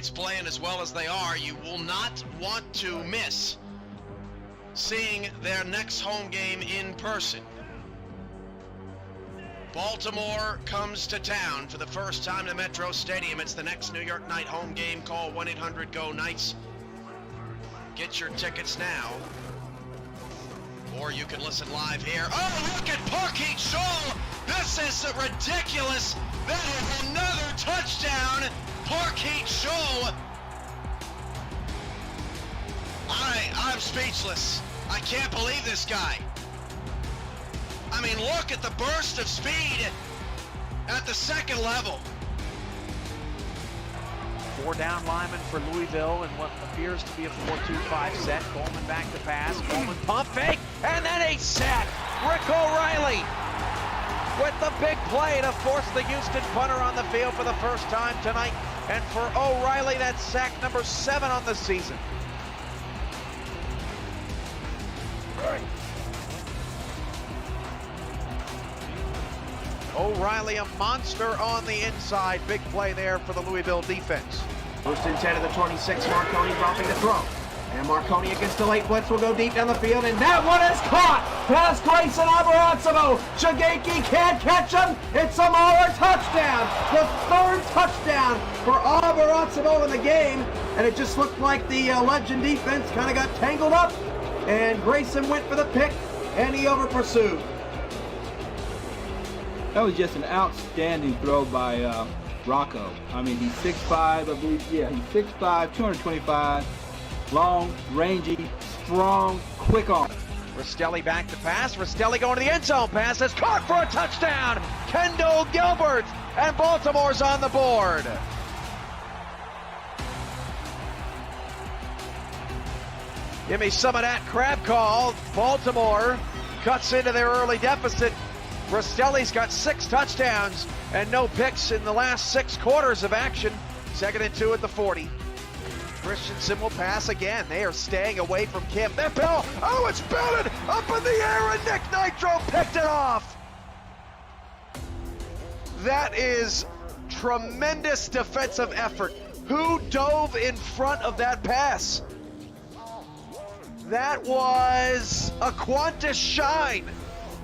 Knights playing as well as they are, you will not want to miss seeing their next home game in person. Baltimore comes to town for the first time to Metro Stadium. It's the next New York Knight home game. Call 1-800-GO-KNIGHTS. Get your tickets now. Or you can listen live here. Oh, look at Parkeet Scholl! This is ridiculous! That is another touchdown! Parkeet Scholl! I'm speechless. I can't believe this guy. I mean, look at the burst of speed at the second level. 4 down linemen for Louisville in what appears to be a 4-2-5 set. Coleman back to pass. Coleman pump fake, and then a sack. Rick O'Reilly with the big play to force the Houston punter on the field for the first time tonight. And for O'Reilly, that's sack number 7 on the season. O'Reilly, a monster on the inside. Big play there for the Louisville defense. First and 10 of the 26, Marconi dropping the throw. And Marconi against the late blitz will go deep down the field, and that one is caught! Pass Grayson Abarazzo. Shigeki can't catch him. It's a Maurer touchdown. The 3rd touchdown for Abarazzo in the game. And it just looked like the Legend defense kind of got tangled up. And Grayson went for the pick, and he over pursued. That was just an outstanding throw by Rocco. I mean, he's 6'5", I believe. Yeah, he's 6'5", 225, long, rangy, strong, quick arm. Rastelli back to pass. Rastelli going to the end zone. Pass is caught for a touchdown. Kendall Gilbert, and Baltimore's on the board. Give me some of that crab call. Baltimore cuts into their early deficit. Rastelli's got 6 touchdowns and no picks in the last 6 quarters of action. 2nd and 2 at the 40. Christensen will pass again. They are staying away from Kim. That ball, oh, it's belted up in the air, and Nick Nitro picked it off. That is tremendous defensive effort. Who dove in front of that pass? That was Aquantis Shine,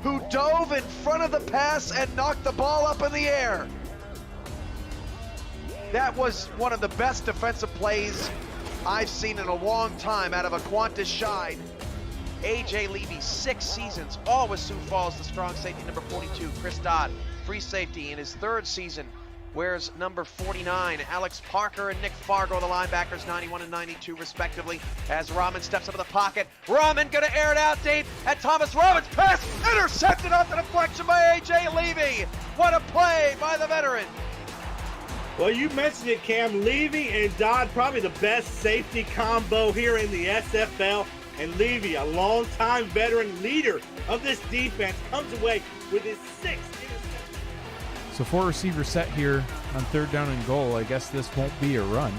who dove in front of the pass and knocked the ball up in the air. That was one of the best defensive plays I've seen in a long time out of Aquantis Shine. A.J. Levy, 6 seasons, all with Sioux Falls, the strong safety number 42. Chris Dodd, free safety in his 3rd season, wears number 49. Alex Parker and Nick Fargo, the linebackers, 91 and 92 respectively, as Rahman steps up in the pocket. Rahman gonna air it out deep, and Thomas Rahman's pass intercepted off the deflection by A.J. Levy. What a play by the veteran. Well, you mentioned it, Cam. Levy and Dodd, probably the best safety combo here in the SFL. And Levy, a longtime veteran leader of this defense, comes away with his 6th interception. So 4 receiver set here on 3rd down and goal. I guess this won't be a run.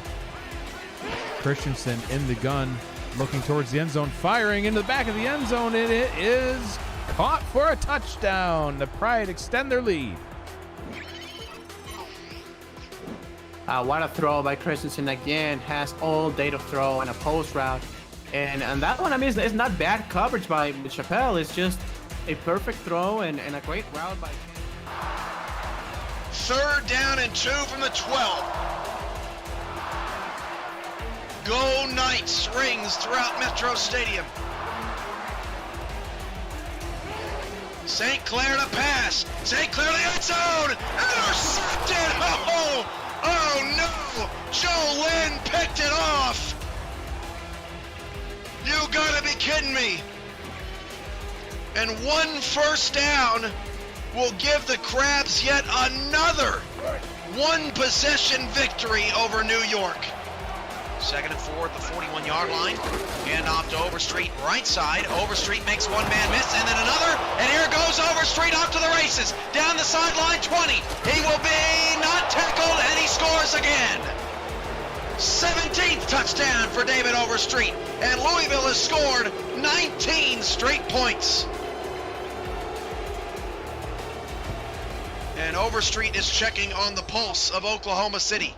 Christensen in the gun, looking towards the end zone, firing into the back of the end zone, and it is caught for a touchdown. The Pride extend their lead. What a throw by Christensen again. Has all day to throw on a post route. And that one, I mean, it's not bad coverage by Chappelle. It's just a perfect throw and a great route by... 3rd down and 2 from the 12. Go Knights rings throughout Metro Stadium. St. Clair to pass. St. Clair to the end zone. Intercepted. Oh no. Joe Lynn picked it off. You gotta be kidding me. And 1 first down will give the Crabs yet another 1-possession victory over New York. 2nd and 4 at the 41-yard line. Hand off to Overstreet, right side. Overstreet makes 1 man miss, and then another. And here goes Overstreet off to the races. Down the sideline, 20. He will be not tackled, and he scores again. 17th touchdown for David Overstreet, and Louisville has scored 19 straight points. And Overstreet is checking on the pulse of Oklahoma City.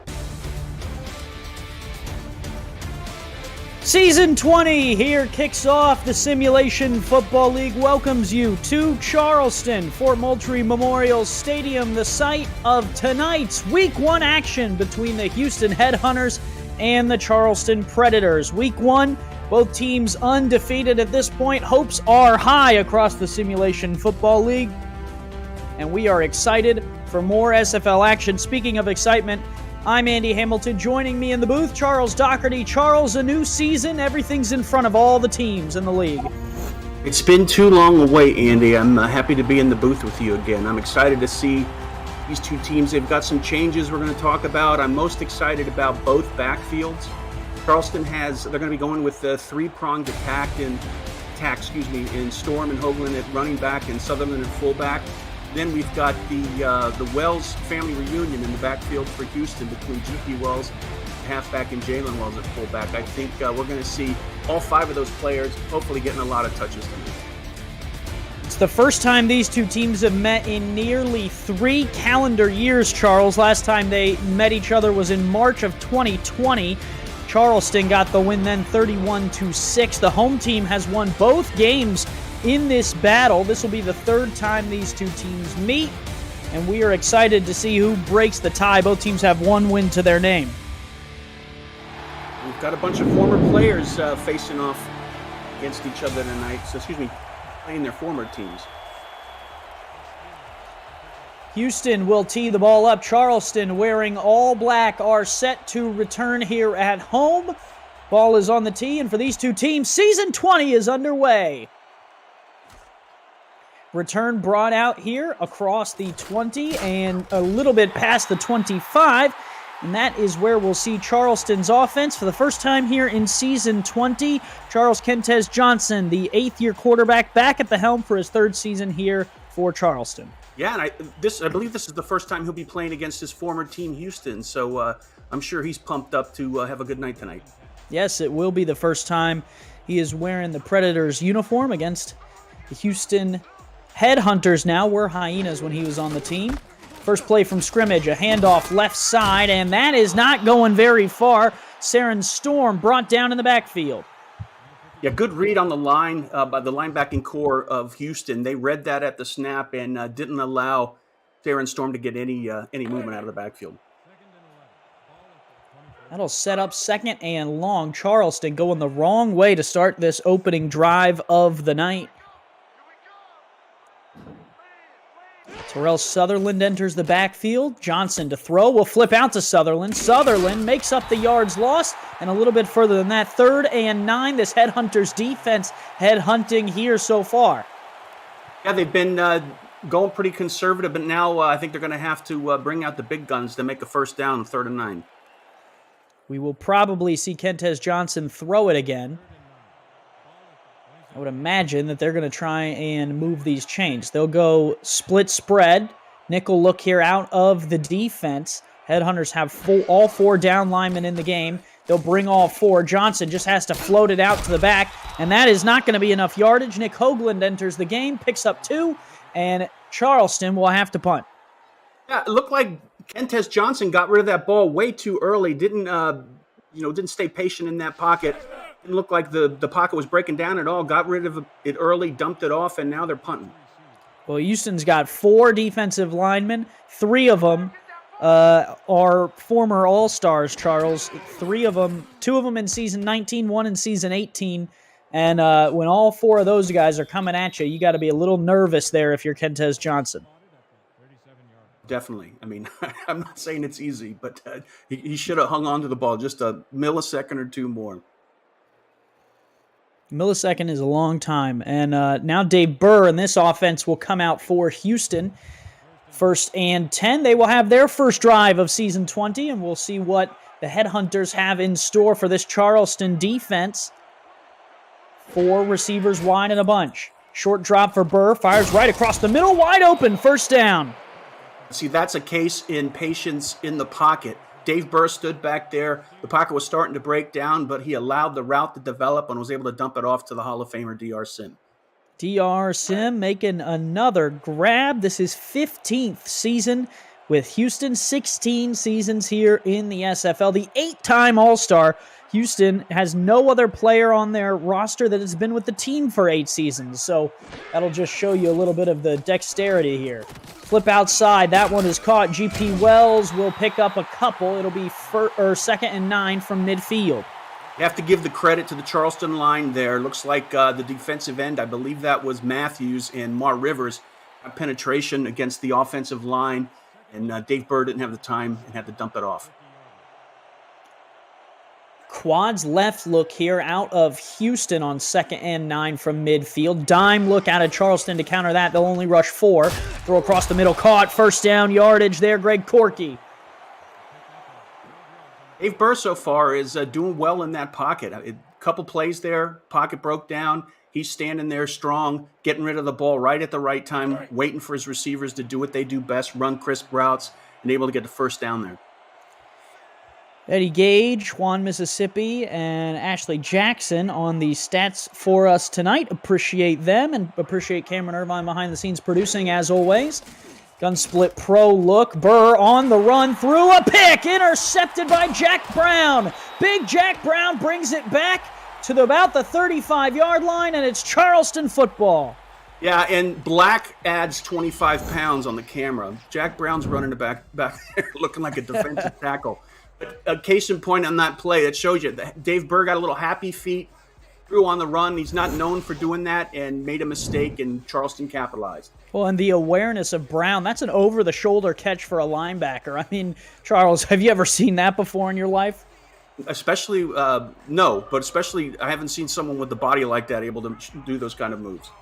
Season 20 here kicks off. The Simulation Football League welcomes you to Charleston, Fort Moultrie Memorial Stadium, the site of tonight's Week 1 action between the Houston Headhunters and the Charleston Predators. Week 1, both teams undefeated at this point. Hopes are high across the Simulation Football League, and we are excited for more SFL action. Speaking of excitement, I'm Andy Hamilton. Joining me in the booth, Charles Doherty. Charles, a new season. Everything's in front of all the teams in the league. It's been too long a wait, Andy. I'm happy to be in the booth with you again. I'm excited to see these two teams. They've got some changes we're going to talk about. I'm most excited about both backfields. Charleston they're going to be going with the three-pronged attack in Storm and Hoagland at running back and Sutherland at fullback. Then we've got the Wells family reunion in the backfield for Houston between G.P. Wells, halfback, and Jalen Wells at fullback. I think we're going to see all 5 of those players hopefully getting a lot of touches tonight. It's the first time these two teams have met in nearly 3 calendar years, Charles. Last time they met each other was in March of 2020. Charleston got the win then 31-6. The home team has won both games in this battle. This will be the 3rd time these two teams meet, and we are excited to see who breaks the tie. Both teams have 1 win to their name. We've got a bunch of former players facing off against each other tonight. Playing their former teams. Houston will tee the ball up. Charleston, wearing all black, are set to return here at home. Ball is on the tee, and for these two teams, Season 20 is underway. Return brought out here across the 20 and a little bit past the 25. And that is where we'll see Charleston's offense for the first time here in Season 20. Charles Kentez Johnson, the 8th-year quarterback, back at the helm for his 3rd season here for Charleston. Yeah, and I believe this is the first time he'll be playing against his former team, Houston. So I'm sure he's pumped up to have a good night tonight. Yes, it will be the first time he is wearing the Predators uniform against the Houston Headhunters. Now were Hyenas when he was on the team. First play from scrimmage, a handoff left side, and that is not going very far. Saren Storm brought down in the backfield. Yeah, good read on the line by the linebacking core of Houston. They read that at the snap and didn't allow Saren Storm to get any movement out of the backfield. That'll set up 2nd and long. Charleston going the wrong way to start this opening drive of the night. Terrell Sutherland enters the backfield. Johnson to throw. Will flip out to Sutherland. Sutherland makes up the yards lost, and a little bit further than that. 3rd and 9. This Headhunters defense headhunting here so far. Yeah, they've been going pretty conservative, but now I think they're going to have to bring out the big guns to make a first down on 3rd and 9. We will probably see Kentez Johnson throw it again. I would imagine that they're going to try and move these chains. They'll go split spread. Nickel look here out of the defense. Headhunters have all 4 down linemen in the game. They'll bring all 4. Johnson just has to float it out to the back, and that is not going to be enough yardage. Nick Hoagland enters the game, picks up 2, and Charleston will have to punt. Yeah, it looked like Kentez Johnson got rid of that ball way too early. Didn't stay patient in that pocket. Didn't look like the pocket was breaking down at all. Got rid of it early, dumped it off, and now they're punting. Well, Houston's got 4 defensive linemen. 3 of them are former All-Stars, Charles. 2 of them in Season 19, 1 in Season 18. And when all 4 of those guys are coming at you, you got to be a little nervous there if you're Kentez Johnson. Definitely. I mean, I'm not saying it's easy, but he should have hung on to the ball just a millisecond or 2 more. Millisecond is a long time. And now Dave Burr and this offense will come out for Houston. 1st and 10. They will have their first drive of Season 20, and we'll see what the Headhunters have in store for this Charleston defense. 4 receivers wide in a bunch. Short drop for Burr. Fires right across the middle. Wide open. First down. See, that's a case in patience in the pocket. Dave Burr stood back there. The pocket was starting to break down, but he allowed the route to develop and was able to dump it off to the Hall of Famer DR Sim. DR Sim making another grab. This is 15th season with Houston, 16 seasons here in the SFL. The 8-time All-Star Houston has no other player on their roster that has been with the team for 8 seasons, so that'll just show you a little bit of the dexterity here. Flip outside, that one is caught. GP Wells will pick up a couple. It'll be 2nd and 9 from midfield. You have to give the credit to the Charleston line there. Looks like the defensive end, I believe that was Matthews and Mar Rivers, got penetration against the offensive line, and Dave Bird didn't have the time and had to dump it off. Quads left look here out of Houston on 2nd and 9 from midfield. Dime look out of Charleston to counter that. They'll only rush 4. Throw across the middle, caught. First down yardage there, Greg Corky. Dave Burr so far is doing well in that pocket. A couple plays there, pocket broke down. He's standing there strong, getting rid of the ball right at the right time, waiting for his receivers to do what they do best, run crisp routes, and able to get the first down there. Eddie Gage, Juan Mississippi, and Ashley Jackson on the stats for us tonight. Appreciate them and appreciate Cameron Irvine behind the scenes producing as always. Gun split pro look. Burr on the run through a pick. Intercepted by Jack Brown. Big Jack Brown brings it back to about the 35-yard line, and it's Charleston football. Yeah, and Black adds 25 pounds on the camera. Jack Brown's running it back there looking like a defensive tackle. But a case in point on that play, that shows you that Dave Burr got a little happy feet, threw on the run. He's not known for doing that and made a mistake, and Charleston capitalized. Well, and the awareness of Brown, that's an over-the-shoulder catch for a linebacker. I mean, Charles, have you ever seen that before in your life? Especially, no, but especially I haven't seen someone with the body like that able to do those kind of moves.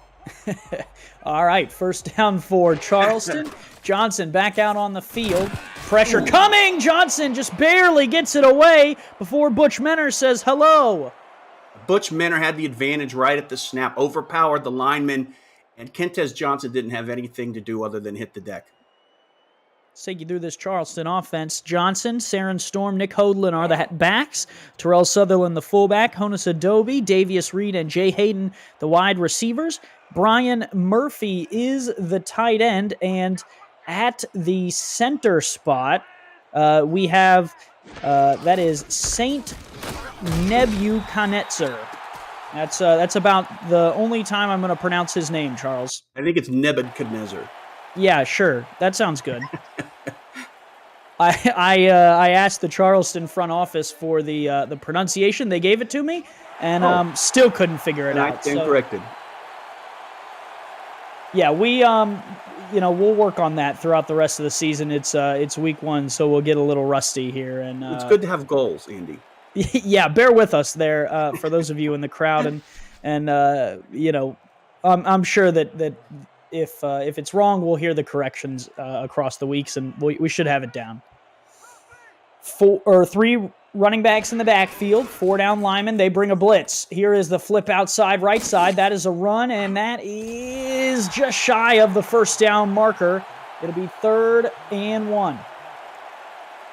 All right, first down for Charleston. Johnson back out on the field. Pressure coming! Johnson just barely gets it away before Butch Menor says hello. Butch Menor had the advantage right at the snap, overpowered the lineman, and Kentez Johnson didn't have anything to do other than hit the deck. Let's take you through this Charleston offense. Johnson, Saren Storm, Nick Hodlin are the backs. Terrell Sutherland, the fullback. Honus Adobe, Davius Reed, and Jay Hayden, the wide receivers. Brian Murphy is the tight end. And at the center spot, we have, that is Saint Nebuchadnezzar. That's about the only time I'm going to pronounce his name, Charles. I think it's Nebuchadnezzar. Yeah, sure. That sounds good. I asked the Charleston front office for the pronunciation. They gave it to me, and still couldn't figure it out. I corrected. Yeah, we'll work on that throughout the rest of the season. It's week 1, so we'll get a little rusty here. And it's good to have goals, Andy. Yeah, bear with us there for those of you in the crowd, and I'm sure that if it's wrong, we'll hear the corrections across the weeks, and we should have it down. 3 running backs in the backfield, 4 down linemen. They bring a blitz. Here is the flip outside right side. That is a run, and that is just shy of the first down marker. It'll be 3rd and 1.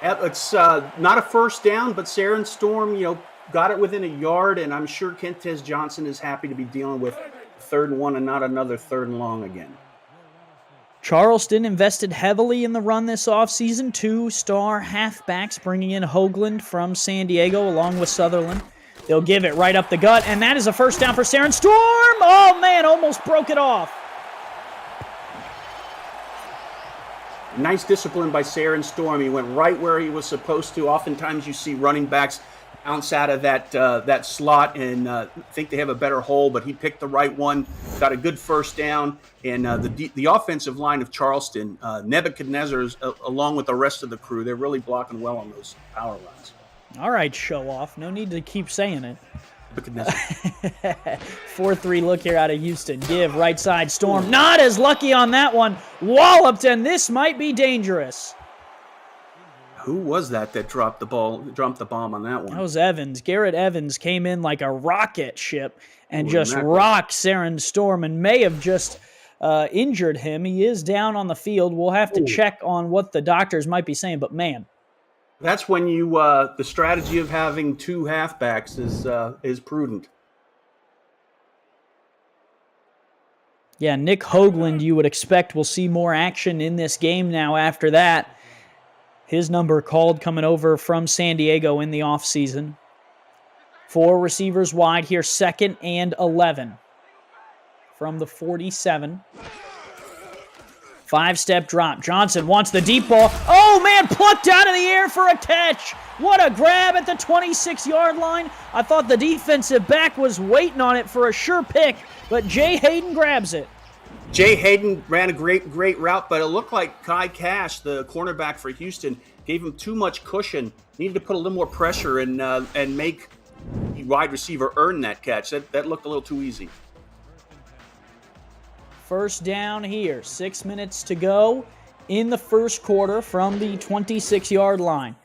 It's not a first down, but Saren Storm, got it within a yard, and I'm sure Kentez Johnson is happy to be dealing with 3rd and 1 and not another 3rd and long again. Charleston invested heavily in the run this offseason. 2-star halfbacks, bringing in Hoagland from San Diego along with Sutherland. They'll give it right up the gut, and that is a first down for Saren Storm. Oh, man, almost broke it off. Nice discipline by Saren Storm. He went right where he was supposed to. Oftentimes you see running backs bounce out of that slot and think they have a better hole, but he picked the right one, got a good first down, and the offensive line of Charleston, Nebuchadnezzar, along with the rest of the crew, they're really blocking well on those power lines. All right, show off. No need to keep saying it. Nebuchadnezzar. 4-3 look here out of Houston. Give right side Storm. Not as lucky on that one. Walloped, and this might be dangerous. Who was that dropped the bomb on that one? That was Evans. Garrett Evans came in like a rocket ship and just rocked Saren Storm and may have just injured him. He is down on the field. We'll have to check on what the doctors might be saying, but man. That's when the strategy of having 2 halfbacks is prudent. Yeah, Nick Hoagland, you would expect we'll see more action in this game now after that. His number called coming over from San Diego in the offseason. Four receivers wide here, 2nd and 11 from the 47. 5-step drop. Johnson wants the deep ball. Oh, man, plucked out of the air for a catch. What a grab at the 26-yard line. I thought the defensive back was waiting on it for a sure pick, but Jay Hayden grabs it. Jay Hayden ran a great route, but it looked like Kai Cash, the cornerback for Houston, gave him too much cushion. Needed to put a little more pressure and make the wide receiver earn that catch. That looked a little too easy. First down here, 6 minutes to go in the first quarter from the 26-yard line.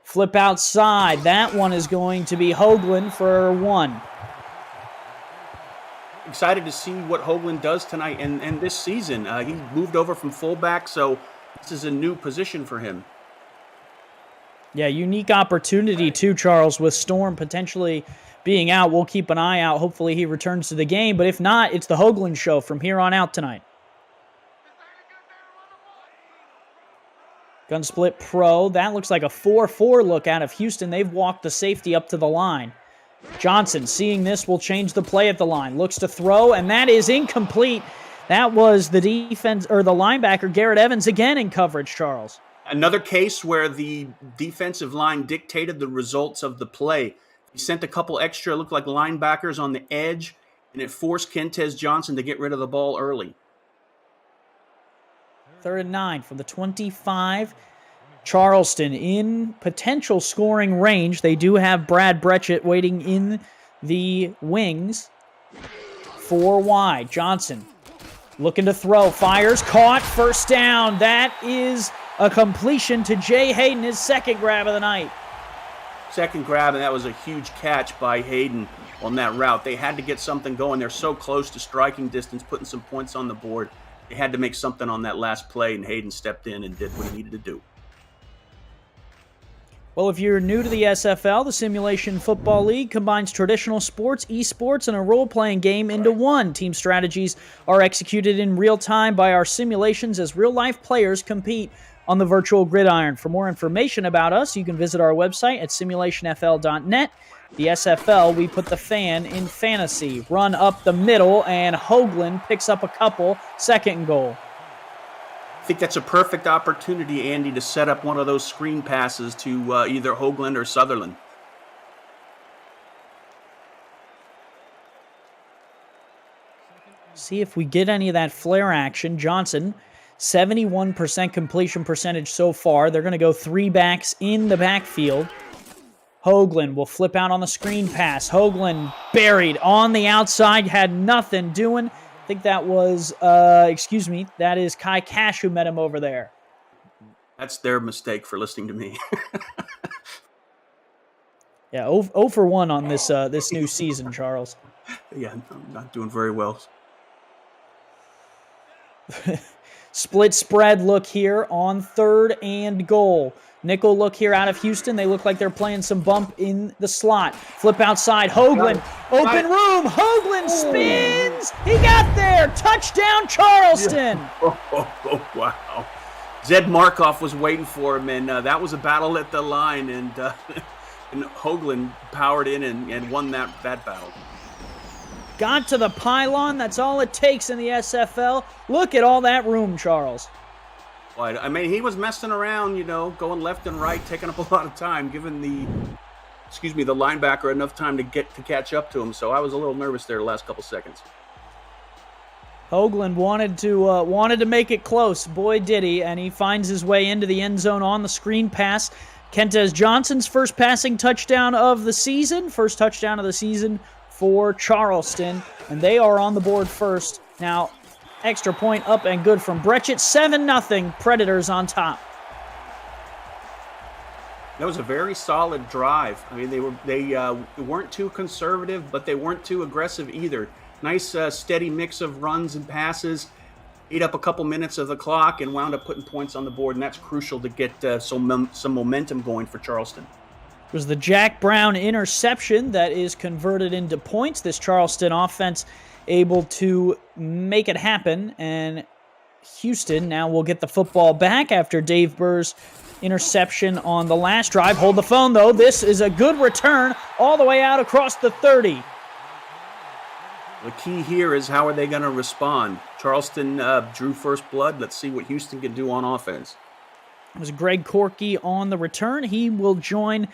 Flip outside. That one is going to be Hoagland for 1. Excited to see what Hoagland does tonight and this season. He moved over from fullback, so this is a new position for him. Yeah, unique opportunity too, Charles, with Storm potentially being out. We'll keep an eye out. Hopefully he returns to the game, but if not, it's the Hoagland show from here on out tonight. Gun split pro. That looks like a 4-4 look out of Houston. They've walked the safety up to the line. Johnson, seeing this, will change the play at the line. Looks to throw, and that is incomplete. That was the defense or the linebacker, Garrett Evans, again in coverage, Charles. Another case where the defensive line dictated the results of the play. He sent a couple extra, looked like linebackers on the edge, and it forced Kentez Johnson to get rid of the ball early. 3rd and 9 from the 25. Charleston in potential scoring range. They do have Brad Brechet waiting in the wings. 4 wide. Johnson looking to throw. Fires. Caught. First down. That is a completion to Jay Hayden, his 2nd grab of the night. 2nd grab, and that was a huge catch by Hayden on that route. They had to get something going. They're so close to striking distance, putting some points on the board. They had to make something on that last play, and Hayden stepped in and did what he needed to do. Well, if you're new to the SFL, the Simulation Football League combines traditional sports, esports, and a role-playing game into one. Team strategies are executed in real time by our simulations as real-life players compete on the virtual gridiron. For more information about us, you can visit our website at simulationfl.net. The SFL, we put the fan in fantasy. Run up the middle, and Hoagland picks up a couple. 2nd and goal. I think that's a perfect opportunity, Andy, to set up one of those screen passes to either Hoagland or Sutherland. See if we get any of that flare action. Johnson, 71% completion percentage so far. They're going to go 3 backs in the backfield. Hoagland will flip out on the screen pass. Hoagland buried on the outside, had nothing doing. I think that was, that is Kai Cash who met him over there. That's their mistake for listening to me. Yeah, 0 for 1 on this new season, Charles. Yeah, I'm not doing very well. Split spread look here on 3rd and goal. Nickel look here out of Houston. They look like they're playing some bump in the slot. Flip outside. Hoagland. Open room. Hoagland spins. He got there. Touchdown, Charleston. Wow. Zed Markoff was waiting for him, and that was a battle at the line, and Hoagland powered in and won that battle. Got to the pylon. That's all it takes in the SFL. Look at all that room, Charles. Well, I mean, he was messing around, going left and right, taking up a lot of time, giving the linebacker enough time to catch up to him. So I was a little nervous there the last couple seconds. Hoagland wanted to make it close. Boy, did he, and he finds his way into the end zone on the screen pass. Kentez Johnson's first passing touchdown of the season. First touchdown of the season for Charleston, and they are on the board first. Now, extra point up and good from Brechet. 7-0, Predators on top. That was a very solid drive. I mean, they weren't too conservative, but they weren't too aggressive either. Nice steady mix of runs and passes. Ate up a couple minutes of the clock and wound up putting points on the board, and that's crucial to get some momentum going for Charleston. It was the Jack Brown interception that is converted into points. This Charleston offense able to make it happen, and Houston now will get the football back after Dave Burr's interception on the last drive. Hold the phone, though. This is a good return all the way out across the 30. The key here is how are they going to respond? Charleston drew first blood. Let's see what Houston can do on offense. It was Greg Corky on the return. He will join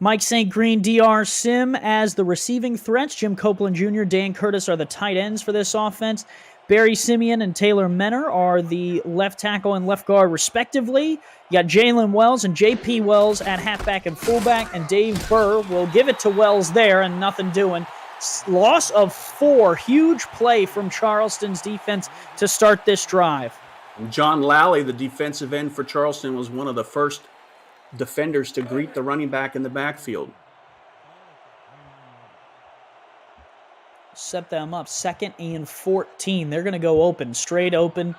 Mike St. Green, DR Sim as the receiving threats. Jim Copeland Jr., Dan Curtis are the tight ends for this offense. Barry Simeon and Taylor Menor are the left tackle and left guard, respectively. You got Jalen Wells and J.P. Wells at halfback and fullback, and Dave Burr will give it to Wells there and nothing doing. Loss of 4. Huge play from Charleston's defense to start this drive. John Lally, the defensive end for Charleston, was one of the first defenders to greet the running back in the backfield. Set them up 2nd and 14. They're going to go open. Straight open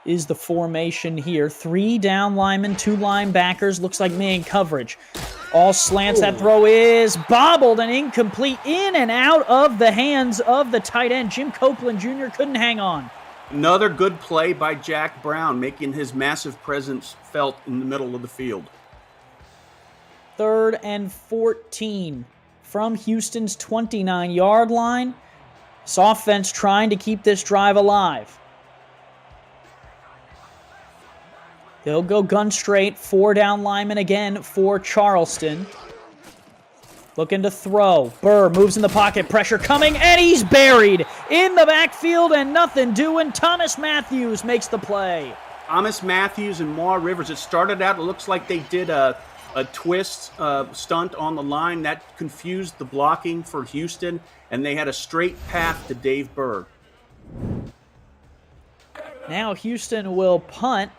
is the formation here. 3 down linemen, 2 linebackers. Looks like man coverage. All slants. That throw is bobbled and incomplete. In and out of the hands of the tight end. Jim Copeland Jr. couldn't hang on. Another good play by Jack Brown, making his massive presence felt in the middle of the field. 3rd and 14 from Houston's 29-yard line. This offense trying to keep this drive alive. They'll go gun straight. 4 down linemen again for Charleston. Looking to throw. Burr moves in the pocket. Pressure coming, and he's buried in the backfield and nothing doing. Thomas Matthews makes the play. Thomas Matthews and Maw Rivers. It started out, it looks like they did a twist stunt on the line. That confused the blocking for Houston, and they had a straight path to Dave Burr. Now Houston will punt.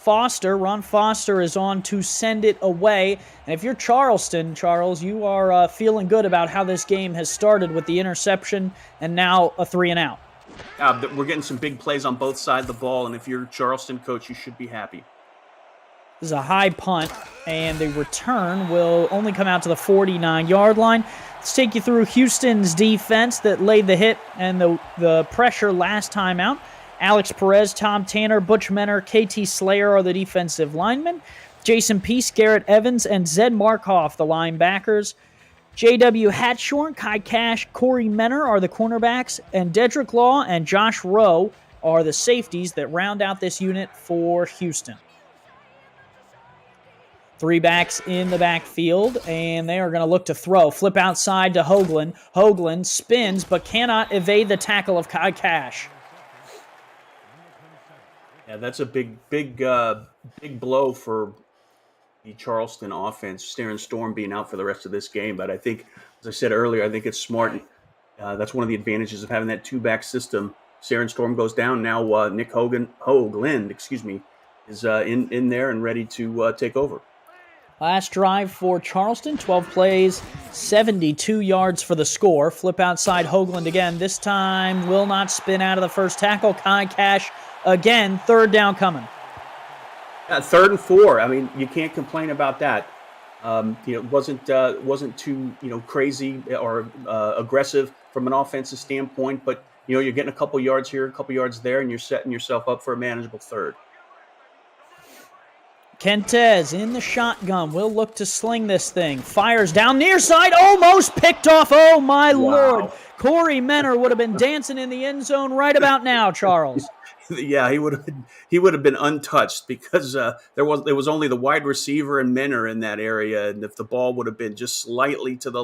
Ron Foster is on to send it away. And if you're Charleston, Charles, you are feeling good about how this game has started with the interception and now a 3 and out. We're getting some big plays on both sides of the ball, and if you're Charleston coach, you should be happy. This is a high punt, and the return will only come out to the 49-yard line. Let's take you through Houston's defense that laid the hit and the pressure last time out. Alex Perez, Tom Tanner, Butch Menor, KT Slayer are the defensive linemen. Jason Peace, Garrett Evans, and Zed Markoff, the linebackers. J.W. Hatshorn, Kai Cash, Corey Menor are the cornerbacks, and Dedrick Law and Josh Rowe are the safeties that round out this unit for Houston. 3 backs in the backfield, and they are going to look to throw. Flip outside to Hoagland. Hoagland spins, but cannot evade the tackle of Kai Cash. Yeah, that's a big blow for the Charleston offense. Darren Storm being out for the rest of this game, but I think, as I said earlier, I think it's smart. That's one of the advantages of having that 2-back system. Darren Storm goes down now. Nick Hoagland, is in there and ready to take over. Last drive for Charleston, 12 plays, 72 yards for the score. Flip outside Hoagland again. This time will not spin out of the first tackle. Kai Cash again, 3rd down coming. 3rd and 4. I mean, you can't complain about that. It wasn't too crazy or aggressive from an offensive standpoint, but you're getting a couple yards here, a couple yards there, and you're setting yourself up for a manageable 3rd. Kentez in the shotgun will look to sling this thing. Fires down near side, almost picked off. Oh, my Lord. Corey Menor would have been dancing in the end zone right about now, Charles. Yeah, he would have been untouched because there was only the wide receiver and Menor in that area, and if the ball would have been just slightly to the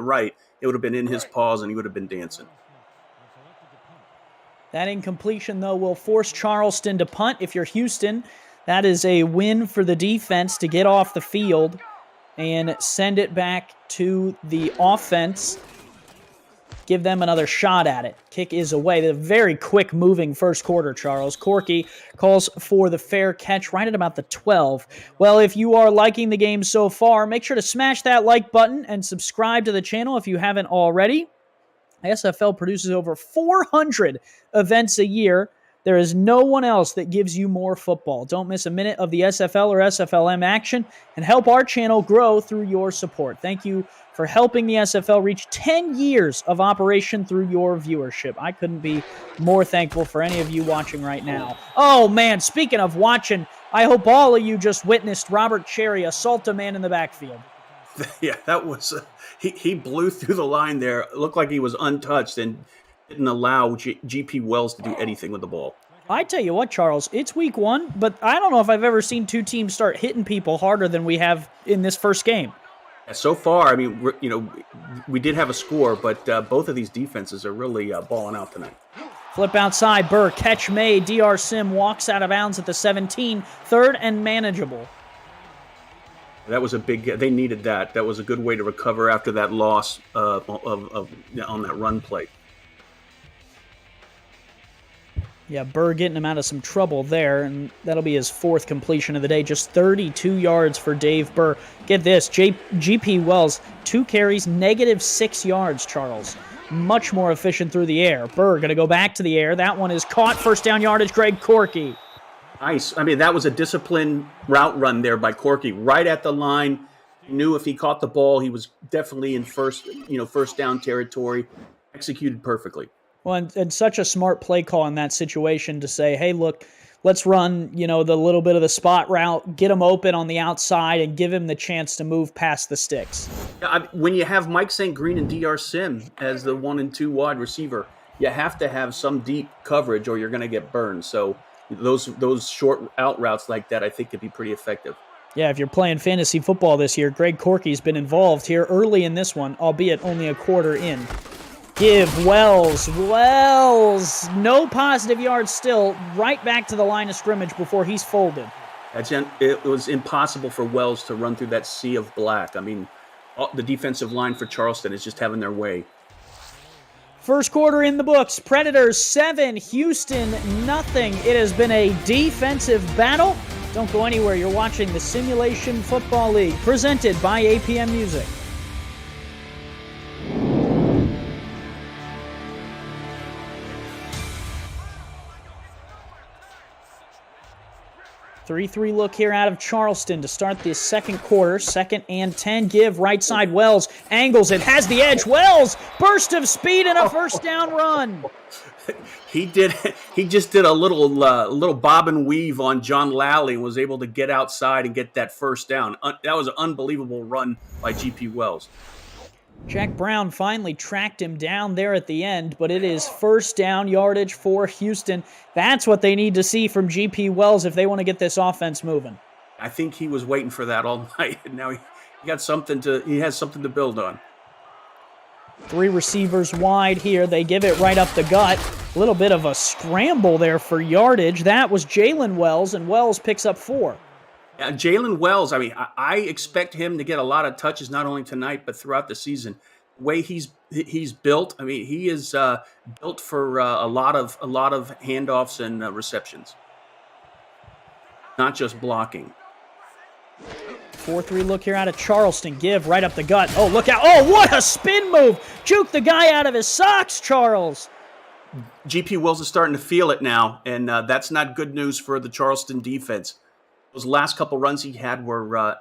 right, it would have been in his paws and he would have been dancing. That incompletion, though, will force Charleston to punt. If you're Houston, that is a win for the defense to get off the field and send it back to the offense. Give them another shot at it. Kick is away. The very quick moving first quarter, Charles. Corky calls for the fair catch right at about the 12. Well, if you are liking the game so far, make sure to smash that like button and subscribe to the channel if you haven't already. SFL produces over 400 events a year. There is no one else that gives you more football. Don't miss a minute of the SFL or SFLM action and help our channel grow through your support. Thank you for helping the SFL reach 10 years of operation through your viewership. I couldn't be more thankful for any of you watching right now. Oh, man, speaking of watching, I hope all of you just witnessed Robert Cherry assault a man in the backfield. Yeah, that was he blew through the line there. It looked like he was untouched and didn't allow GP Wells to do anything with the ball. I tell you what, Charles, it's week 1, but I don't know if I've ever seen two teams start hitting people harder than we have in this first game. Yeah, so far, I mean, we did have a score, but both of these defenses are really balling out tonight. Flip outside, Burr, catch made. DR Sim walks out of bounds at the 17, third and manageable. That was a big. They needed that. That was a good way to recover after that loss on that run play. Yeah, Burr getting him out of some trouble there, and that'll be his 4th completion of the day. Just 32 yards for Dave Burr. Get this, GP Wells, 2 carries, -6 yards, Charles. Much more efficient through the air. Burr going to go back to the air. That one is caught. First down yardage, Greg Corky. Nice. I mean, that was a disciplined route run there by Corky. Right at the line. He knew if he caught the ball, he was definitely in first down territory. Executed perfectly. Well, and such a smart play call in that situation to say, hey, look, let's run, the little bit of the spot route, get him open on the outside, and give him the chance to move past the sticks. When you have Mike St. Green and DR Sim as the 1 and 2 wide receiver, you have to have some deep coverage or you're going to get burned. So those short out routes like that, I think, could be pretty effective. Yeah, if you're playing fantasy football this year, Greg Corky's been involved here early in this one, albeit only a quarter in. Give Wells, no positive yards still, right back to the line of scrimmage before he's folded. It was impossible for Wells to run through that sea of black. I mean, the defensive line for Charleston is just having their way. First quarter in the books, Predators 7, Houston nothing. It has been a defensive battle. Don't go anywhere, you're watching the Simulation Football League, presented by APM Music. 3-3 look here out of Charleston to start the second quarter. 2nd and 10. Give right side. Wells angles it. Has the edge. Wells, burst of speed and a first down run. He just did a little bob and weave on John Lally and was able to get outside and get that first down. That was an unbelievable run by GP Wells. Jack Brown finally tracked him down there at the end, but it is first down yardage for Houston. That's what they need to see from GP Wells if they want to get this offense moving. I think he was waiting for that all night, and now he has something to build on. 3 receivers wide here. They give it right up the gut. A little bit of a scramble there for yardage. That was Jalen Wells, and Wells picks up 4. Yeah, Jalen Wells, I mean, I expect him to get a lot of touches, not only tonight, but throughout the season. The way he's built, I mean, he is built for a lot of handoffs and receptions, not just blocking. 4-3 look here out of Charleston. Give right up the gut. Oh, look out. Oh, what a spin move. Juke the guy out of his socks, Charles. GP Wells is starting to feel it now, and that's not good news for the Charleston defense. Those last couple runs he had were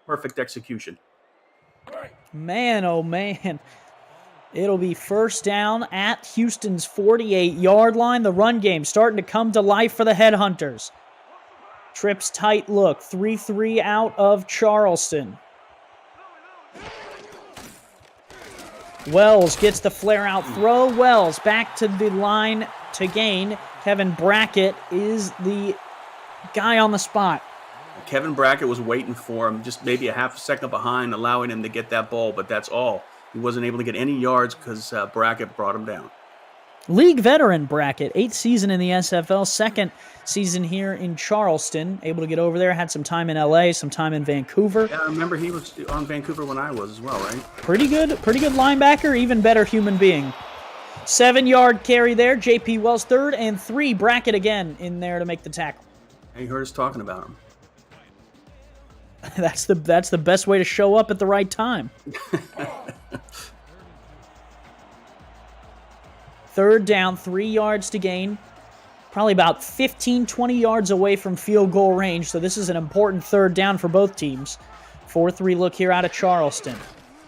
perfect execution. Man, oh man. It'll be first down at Houston's 48-yard line. The run game starting to come to life for the Headhunters. Trips tight look. 3-3 out of Charleston. Wells gets the flare-out throw. Wells back to the line to gain. Kevin Brackett is the guy on the spot. Kevin Brackett was waiting for him, just maybe a half a second behind, allowing him to get that ball, but that's all. He wasn't able to get any yards because Brackett brought him down. League veteran Brackett, 8th season in the SFL, 2nd season here in Charleston. Able to get over there, had some time in LA, some time in Vancouver. Yeah, I remember he was on Vancouver when I was as well, right? Pretty good linebacker, even better human being. 7-yard carry there, JP Wells, 3rd and 3. Brackett again in there to make the tackle. You heard us talking about him. That's the best way to show up at the right time. 3rd down, 3 yards to gain. Probably about 15, 20 yards away from field goal range, so this is an important 3rd down for both teams. 4-3 look here out of Charleston.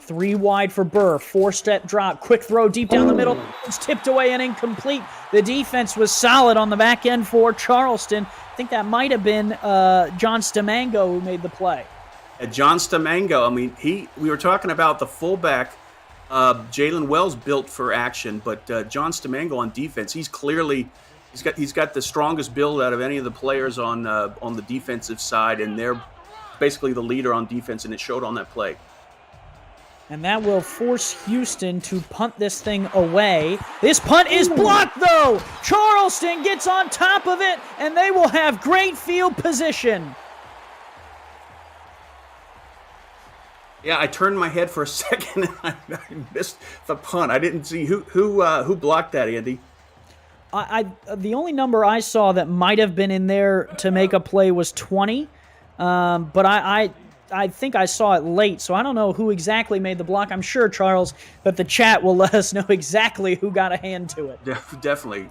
3 wide for Burr. 4-step drop. Quick throw deep down the middle. It's tipped away and incomplete. The defense was solid on the back end for Charleston. I think that might have been John Stamango who made the play. John Stamango, I mean, we were talking about the fullback, Jalen Wells built for action, but John Stamango on defense, he's got the strongest build out of any of the players on the defensive side, and they're basically the leader on defense, and it showed on that play. And that will force Houston to punt this thing away. This punt is blocked, though. Charleston gets on top of it, and they will have great field position. Yeah, I turned my head for a second, and I missed the punt. I didn't see who blocked that, Andy. The only number I saw that might have been in there to make a play was 20, but I think I saw it late, so I don't know who exactly made the block. I'm sure, Charles, that the chat will let us know exactly who got a hand to it. Definitely.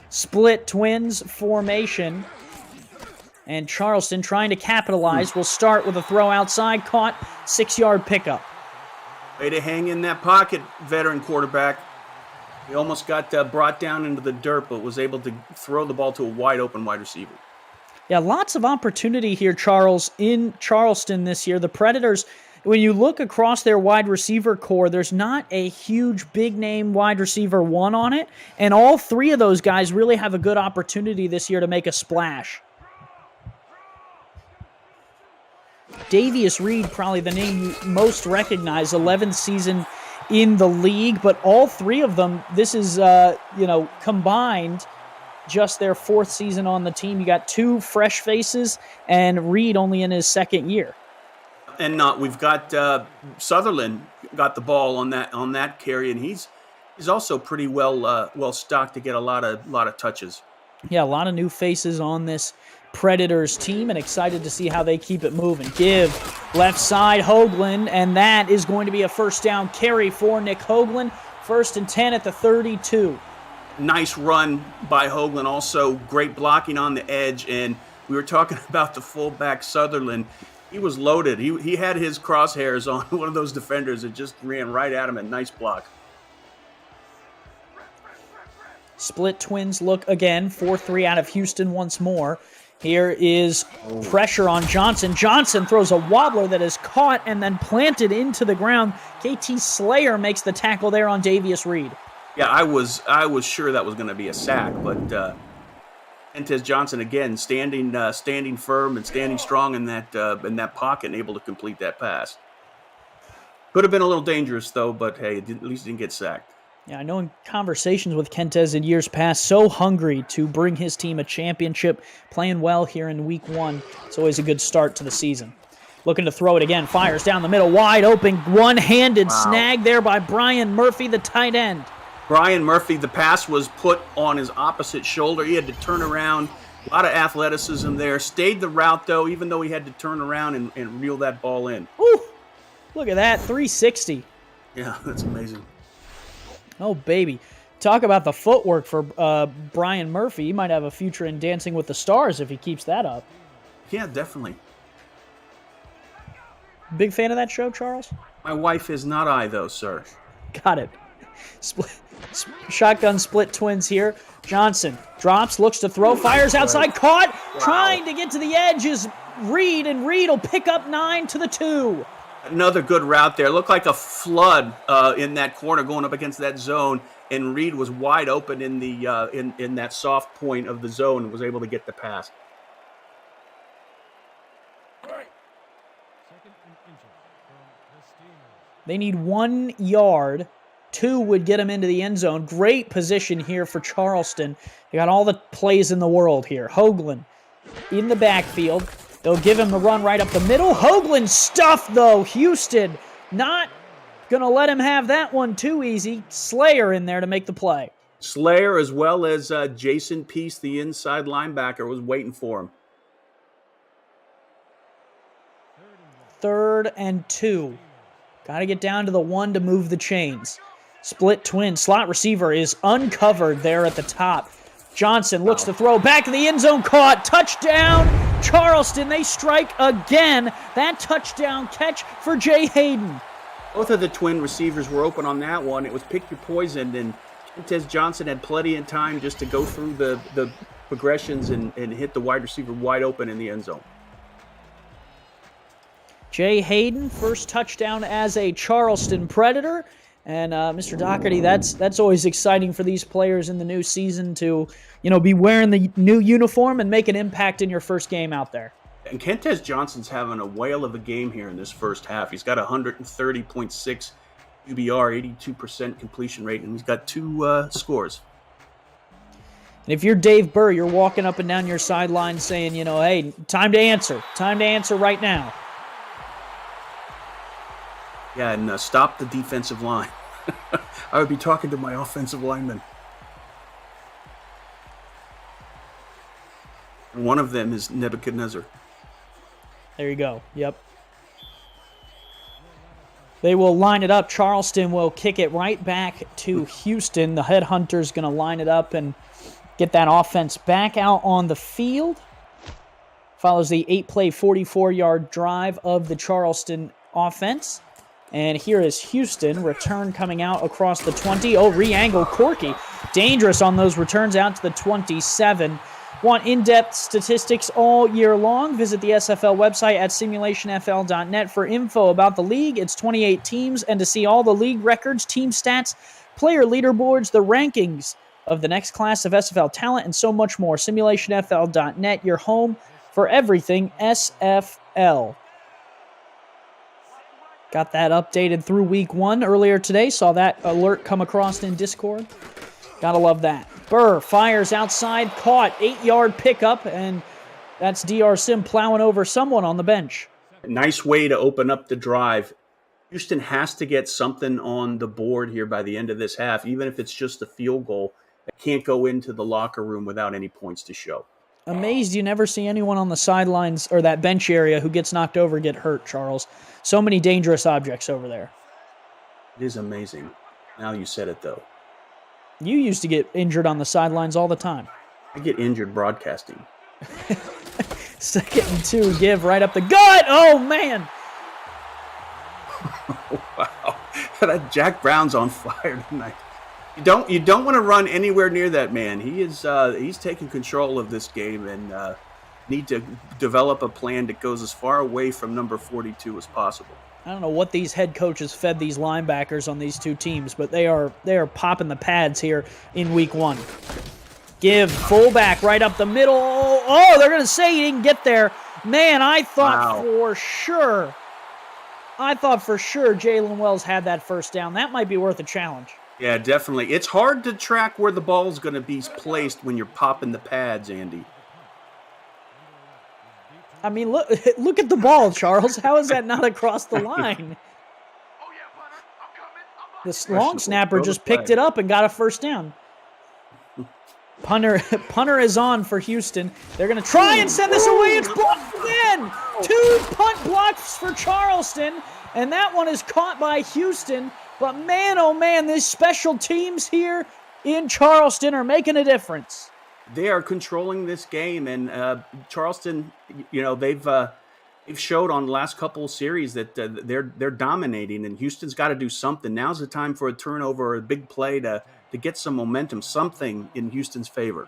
Split twins formation, and Charleston trying to capitalize will start with a throw outside, caught, 6-yard pickup. Way to hang in that pocket, veteran quarterback. He almost got brought down into the dirt, but was able to throw the ball to a wide-open wide receiver. Yeah, lots of opportunity here, Charles, in Charleston this year. The Predators, when you look across their wide receiver core, there's not a huge big-name wide receiver one on it, and all 3 of those guys really have a good opportunity this year to make a splash. Davius Reed, probably the name you most recognize, 11th season in the league, but all 3 of them, this is, combined, just their 4th season on the team. You got 2 fresh faces, and Reed only in his 2nd year. And we've got Sutherland got the ball on that carry, and he's also pretty well stocked to get a lot of touches. Yeah, a lot of new faces on this Predators team, and excited to see how they keep it moving. Give left side Hoagland, and that is going to be a first down carry for Nick Hoagland. 1st and 10 at the 32. Nice run by Hoagland. Also great blocking on the edge, and we were talking about the fullback Sutherland. He was loaded. He had his crosshairs on one of those defenders that just ran right at him, and nice block. Split twins look again. 4-3 out of Houston once more. Here is pressure on Johnson. Johnson throws a wobbler that is caught and then planted into the ground. KT Slayer makes the tackle there on Davius Reed. Yeah, I was sure that was going to be a sack, but Entez Johnson again standing firm and standing strong in that pocket and able to complete that pass. Could have been a little dangerous though, but hey, at least he didn't get sacked. Yeah, I know in conversations with Kentez in years past, so hungry to bring his team a championship, playing well here in week 1. It's always a good start to the season. Looking to throw it again, fires down the middle, wide open, one-handed snag there by Brian Murphy, the tight end. Brian Murphy, the pass was put on his opposite shoulder. He had to turn around. A lot of athleticism there. Stayed the route, though, even though he had to turn around and reel that ball in. Ooh, look at that, 360. Yeah, that's amazing. Oh, baby. Talk about the footwork for Brian Murphy. He might have a future in Dancing with the Stars if he keeps that up. Yeah, definitely. Big fan of that show, Charles? My wife is not I, though, sir. Got it. Shotgun split twins here. Johnson drops, looks to throw, fires outside, caught. Trying to get to the edge is Reed, and Reed will pick up 9 to the 2. Another good route there. Looked like a flood in that corner going up against that zone, and Reed was wide open in the in that soft point of the zone and was able to get the pass. They need 1 yard. 2 would get them into the end zone. Great position here for Charleston. They got all the plays in the world here. Hoagland in the backfield. They'll give him the run right up the middle. Hoagland stuffed, though. Houston not going to let him have that one too easy. Slayer in there to make the play. Slayer, as well as Jason Peace, the inside linebacker, was waiting for him. 3rd and 2. Got to get down to the 1 to move the chains. Split twin. Slot receiver is uncovered there at the top. Johnson looks to throw back in the end zone. Caught. Touchdown. Charleston. They strike again. That touchdown catch for Jay Hayden. Both of the twin receivers were open on that one. It was pick your poison, and Kentez Johnson had plenty of time just to go through the progressions and hit the wide receiver wide open in the end zone. Jay Hayden, first touchdown as a Charleston Predator. And Mr. Doherty, that's always exciting for these players in the new season to, be wearing the new uniform and make an impact in your first game out there. And Kentez Johnson's having a whale of a game here in this first half. He's got 130.6 QBR, 82% completion rate, and he's got 2 scores. And if you're Dave Burr, you're walking up and down your sideline saying, hey, time to answer right now. Yeah, and stop the defensive line. I would be talking to my offensive lineman. And one of them is Nebuchadnezzar. There you go. Yep. They will line it up. Charleston will kick it right back to Houston. The headhunter's going to line it up and get that offense back out on the field. Follows the 8-play, 44-yard drive of the Charleston offense. And here is Houston. Return coming out across the 20. Oh, re-angle Corky. Dangerous on those returns out to the 27. Want in-depth statistics all year long? Visit the SFL website at simulationfl.net for info about the league, its 28 teams, and to see all the league records, team stats, player leaderboards, the rankings of the next class of SFL talent, and so much more. Simulationfl.net, your home for everything SFL. Got that updated through week 1 earlier today. Saw that alert come across in Discord. Gotta love that. Burr fires outside, caught, 8-yard pickup, and that's DR Sim plowing over someone on the bench. Nice way to open up the drive. Houston has to get something on the board here by the end of this half, even if it's just a field goal. It can't go into the locker room without any points to show. Amazed you never see anyone on the sidelines or that bench area who gets knocked over get hurt, Charles. So many dangerous objects over there. It is amazing. Now you said it, though. You used to get injured on the sidelines all the time. I get injured broadcasting. 2nd and 2, give right up the gut. Oh, man. Wow. That Jack Brown's on fire tonight. You don't want to run anywhere near that man. He's taking control of this game and need to develop a plan that goes as far away from number 42 as possible. I don't know what these head coaches fed these linebackers on these two teams, but they are popping the pads here in week 1. Give fullback right up the middle. Oh, they're going to say he didn't get there. Man, I thought for sure Jalen Wells had that first down. That might be worth a challenge. Yeah, definitely. It's hard to track where the ball's going to be placed when you're popping the pads, Andy. I mean, look at the ball, Charles. How is that not across the line? The long snapper just picked it up and got a first down. Punter is on for Houston. They're going to try and send this away. It's blocked again. 2 punt blocks for Charleston, and that one is caught by Houston. But man, oh man, these special teams here in Charleston are making a difference. They are controlling this game, and Charleston, they've showed on the last couple of series that they're dominating, and Houston's got to do something. Now's the time for a turnover or a big play to get some momentum, something in Houston's favor.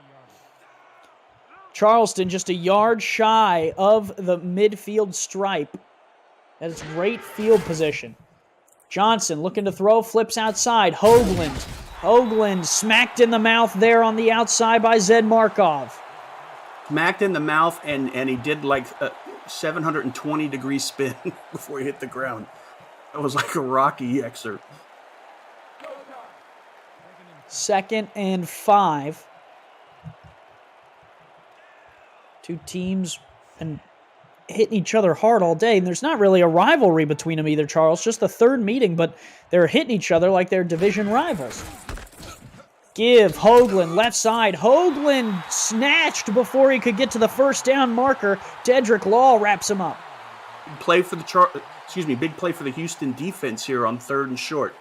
Charleston just a yard shy of the midfield stripe. That is great field position. Johnson looking to throw, flips outside. Hoagland smacked in the mouth there on the outside by Zed Markov. Smacked in the mouth, and he did like a 720-degree spin before he hit the ground. That was like a Rocky excerpt. 2nd and 5. Two teams and hitting each other hard all day. And there's not really a rivalry between them either, Charles. Just the third meeting, but they're hitting each other like they're division rivals. Give Hoagland left side. Hoagland snatched before he could get to the first down marker. Dedrick Law wraps him up. Big play for the Houston defense here on 3rd and short.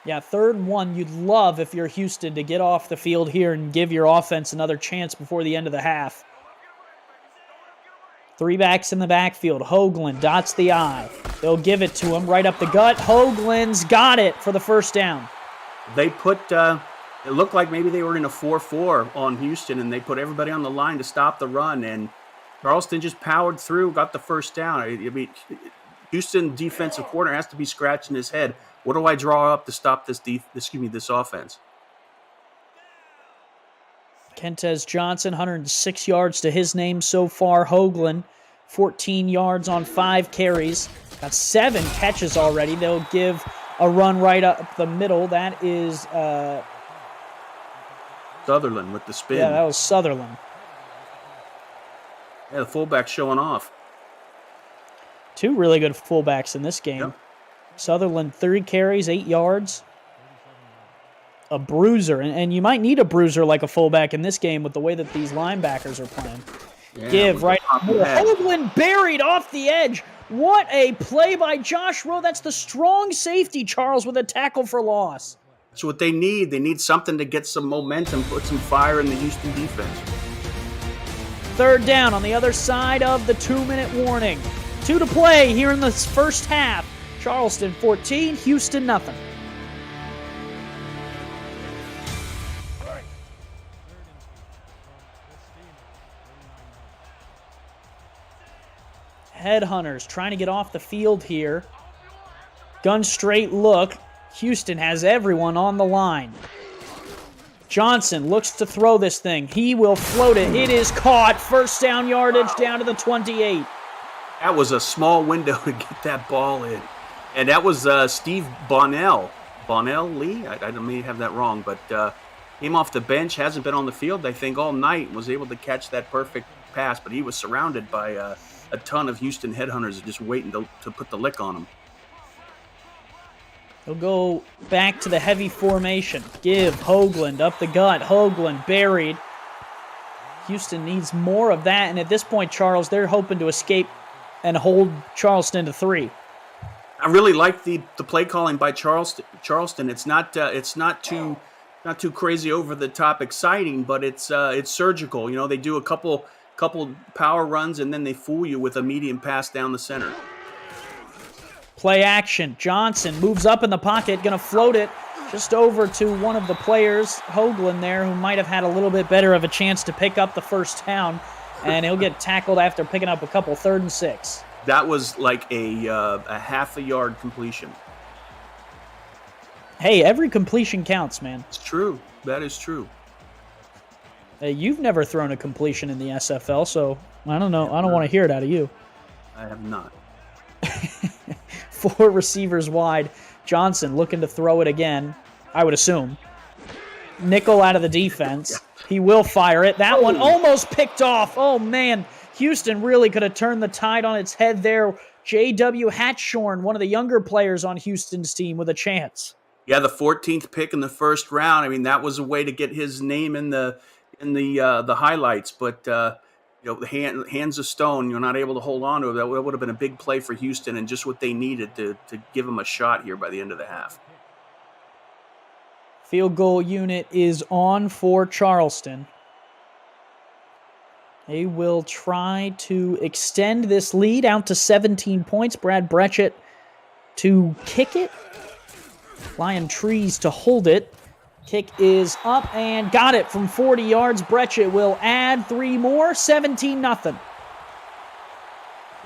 Yeah, 3rd and 1. You'd love if you're Houston to get off the field here and give your offense another chance before the end of the half. Three backs in the backfield. Hoagland dots the I. They'll give it to him right up the gut. Hoagland's got it for the first down. They put, it looked like maybe they were in a 4-4 on Houston, and they put everybody on the line to stop the run, and Charleston just powered through, got the first down. I mean, Houston defensive coordinator has to be scratching his head. What do I draw up to stop this offense? Kentez Johnson, 106 yards to his name so far. Hoagland, 14 yards on 5 carries. Got 7 catches already. They'll give a run right up the middle. That is Sutherland with the spin. Yeah, that was Sutherland. Yeah, the fullback showing off. 2 really good fullbacks in this game. Yep. Sutherland, 3 carries, 8 yards. A bruiser, and you might need a bruiser like a fullback in this game with the way that these linebackers are playing. Yeah, Give right. Hoagland buried off the edge. What a play by Josh Rowe. That's the strong safety, Charles, with a tackle for loss. That's what they need. They need something to get some momentum, put some fire in the Houston defense. 3rd down on the other side of the 2-minute warning. 2 to play here in the first half. Charleston 14, Houston nothing. Headhunters trying to get off the field here. Gun straight look. Houston has everyone on the line. Johnson looks to throw this thing. He will float it. It is caught. First down yardage down to the 28. That was a small window to get that ball in. And that was Steve Bonnell. Bonnell Lee? I may have that wrong, but came off the bench, hasn't been on the field, I think, all night, was able to catch that perfect pass, but he was surrounded by a ton of Houston headhunters just waiting to put the lick on him. He'll go back to the heavy formation. Give Hoagland up the gut. Hoagland buried. Houston needs more of that, and at this point, Charles, they're hoping to escape and hold Charleston to 3. I really like the play calling by Charleston. It's not too crazy over the top exciting, but it's surgical. You know, they do a couple power runs and then they fool you with a medium pass down the center. Play action. Johnson moves up in the pocket, going to float it just over to one of the players, Hoagland there, who might have had a little bit better of a chance to pick up the first down, and he'll get tackled after picking up a couple 3rd and 6. That was like a half a yard completion. Hey, every completion counts, man. It's true. That is true. You've never thrown a completion in the SFL, so I don't know. I don't want to hear it out of you. I have not. 4 receivers wide. Johnson looking to throw it again, I would assume. Nickel out of the defense. He will fire it. That one almost picked off. Oh, man. Houston really could have turned the tide on its head there. J.W. Hatshorn, one of the younger players on Houston's team, with a chance. Yeah, the 14th pick in the first round. I mean, that was a way to get his name in the highlights. But the hands of stone, you're not able to hold on to it. That would have been a big play for Houston and just what they needed to give them a shot here by the end of the half. Field goal unit is on for Charleston. They will try to extend this lead out to 17 points. Brad Brechet to kick it. Lion Trees to hold it. Kick is up and got it from 40 yards. Brechet will add 3 more. 17-0.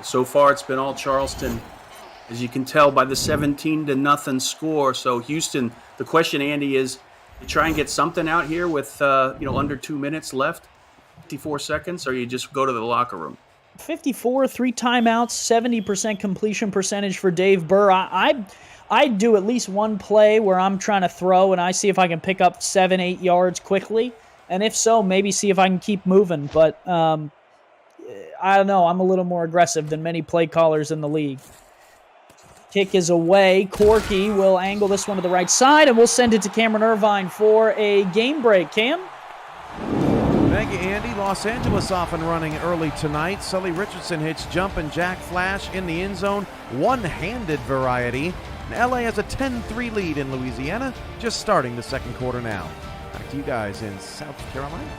So far, it's been all Charleston, as you can tell by the 17-0 score. So Houston, the question, Andy, is you try and get something out here with under 2 minutes left, 54 seconds, or you just go to the locker room? 54, 3 timeouts, 70% completion percentage for Dave Burr. I'd do at least one play where I'm trying to throw and I see if I can pick up 7-8 yards quickly. And if so, maybe see if I can keep moving. But I don't know. I'm a little more aggressive than many play callers in the league. Kick is away. Corky will angle this one to the right side, and we'll send it to Cameron Irvine for a game break. Cam? Thank you, Andy. Los Angeles off and running early tonight. Sully Richardson hits jumping jack flash in the end zone. One-handed variety. And LA has a 10-3 lead in Louisiana, just starting the second quarter now. Back to you guys in South Carolina.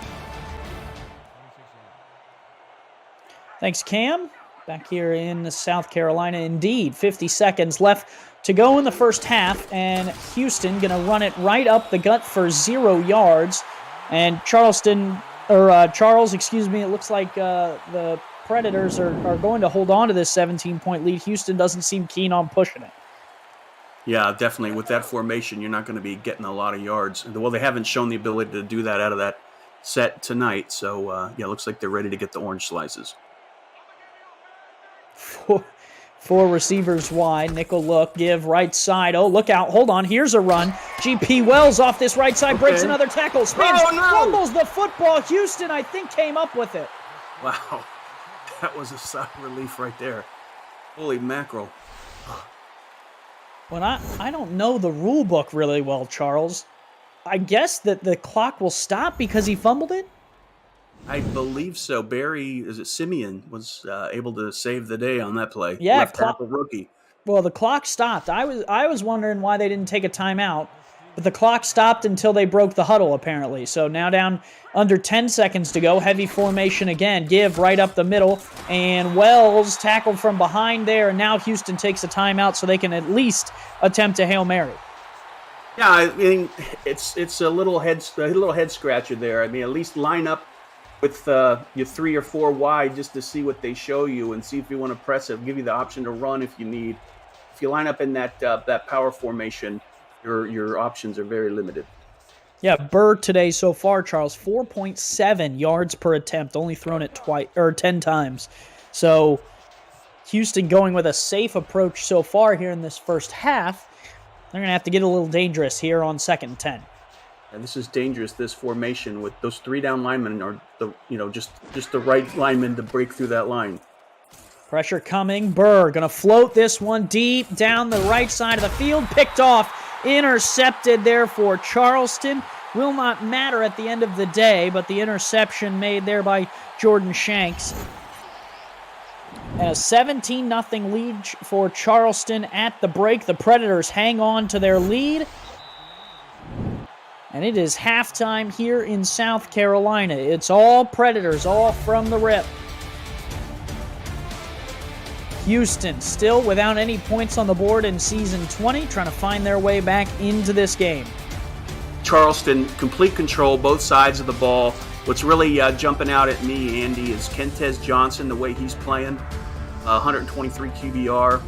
Thanks, Cam. Back here in South Carolina, indeed. 50 seconds left to go in the first half, and Houston going to run it right up the gut for 0 yards. And Charles, it looks like the Predators are going to hold on to this 17-point lead. Houston doesn't seem keen on pushing it. Yeah, definitely. With that formation, you're not going to be getting a lot of yards. Well, they haven't shown the ability to do that out of that set tonight. So, it looks like they're ready to get the orange slices. Four receivers wide. Nickel look. Give right side. Oh, look out. Hold on. Here's a run. GP Wells off this right side. Breaks another tackle. Spins. Fumbles the football. Houston, I think, came up with it. Wow. That was a sigh of relief right there. Holy mackerel. Well, I don't know the rule book really well, Charles. I guess that the clock will stop because he fumbled it? I believe so. Simeon was able to save the day on that play. Yeah, left tackle rookie. Well, the clock stopped. I was wondering why they didn't take a timeout, but the clock stopped until they broke the huddle, apparently. So now down under 10 seconds to go. Heavy formation again. Give right up the middle, and Wells tackled from behind there, and now Houston takes a timeout so they can at least attempt a Hail Mary. Yeah, I mean, it's a little head scratcher there. I mean, at least line up with your 3 or 4 wide just to see what they show you and see if you want to press it. Give you the option to run if you need. If you line up in that power formation, your options are very limited. Yeah, Burr today so far, Charles, 4.7 yards per attempt, only thrown it 10 times. So Houston going with a safe approach so far here in this first half. They're going to have to get a little dangerous here on 2nd and 10. And this is dangerous, this formation with those 3 down linemen are just the right linemen to break through that line. Pressure coming. Burr going to float this one deep down the right side of the field. Picked off. Intercepted there for Charleston. Will not matter at the end of the day, but the interception made there by Jordan Shanks. And a 17-0 lead for Charleston at the break. The Predators hang on to their lead. And it is halftime here in South Carolina. It's all Predators, all from the rip. Houston still without any points on the board in Season 20, trying to find their way back into this game. Charleston, complete control, both sides of the ball. What's really jumping out at me, Andy, is Kentez Johnson, the way he's playing. 123 QBR,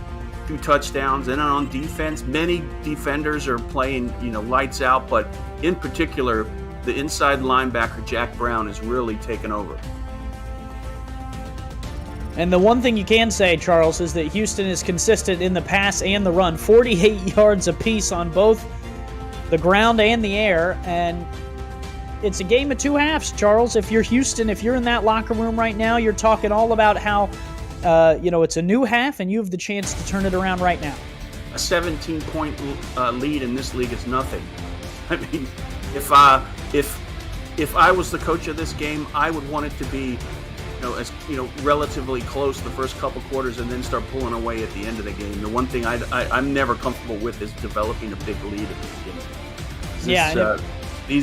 2 touchdowns. And on defense, many defenders are playing, lights out. But in particular, the inside linebacker, Jack Brown, is really taken over. And the one thing you can say, Charles, is that Houston is consistent in the pass and the run. 48 yards apiece on both the ground and the air. And it's a game of 2 halves, Charles. If you're Houston, if you're in that locker room right now, you're talking all about how, it's a new half and you have the chance to turn it around right now. A 17-point lead in this league is nothing. I mean, if I was the coach of this game, I would want it to be relatively close the first couple quarters and then start pulling away at the end of the game. The one thing I'm never comfortable with is developing a big lead at the beginning.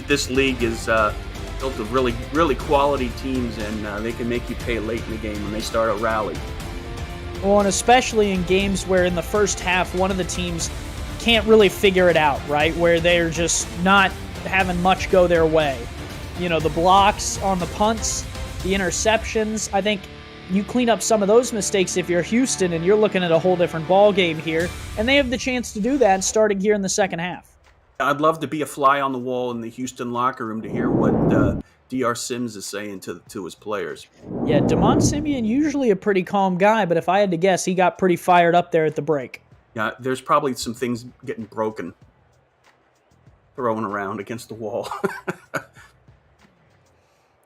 This league is built of really, really quality teams, and they can make you pay late in the game when they start a rally. Well, and especially in games where in the first half one of the teams can't really figure it out, right? Where they're just not having much go their way. The blocks on the punts, the interceptions. I think you clean up some of those mistakes if you're Houston, and you're looking at a whole different ball game here. And they have the chance to do that starting here in the second half. I'd love to be a fly on the wall in the Houston locker room to hear what D.R. Sims is saying to his players. Yeah, Damon Simeon, usually a pretty calm guy, but if I had to guess, he got pretty fired up there at the break. Yeah, there's probably some things getting broken, thrown around against the wall.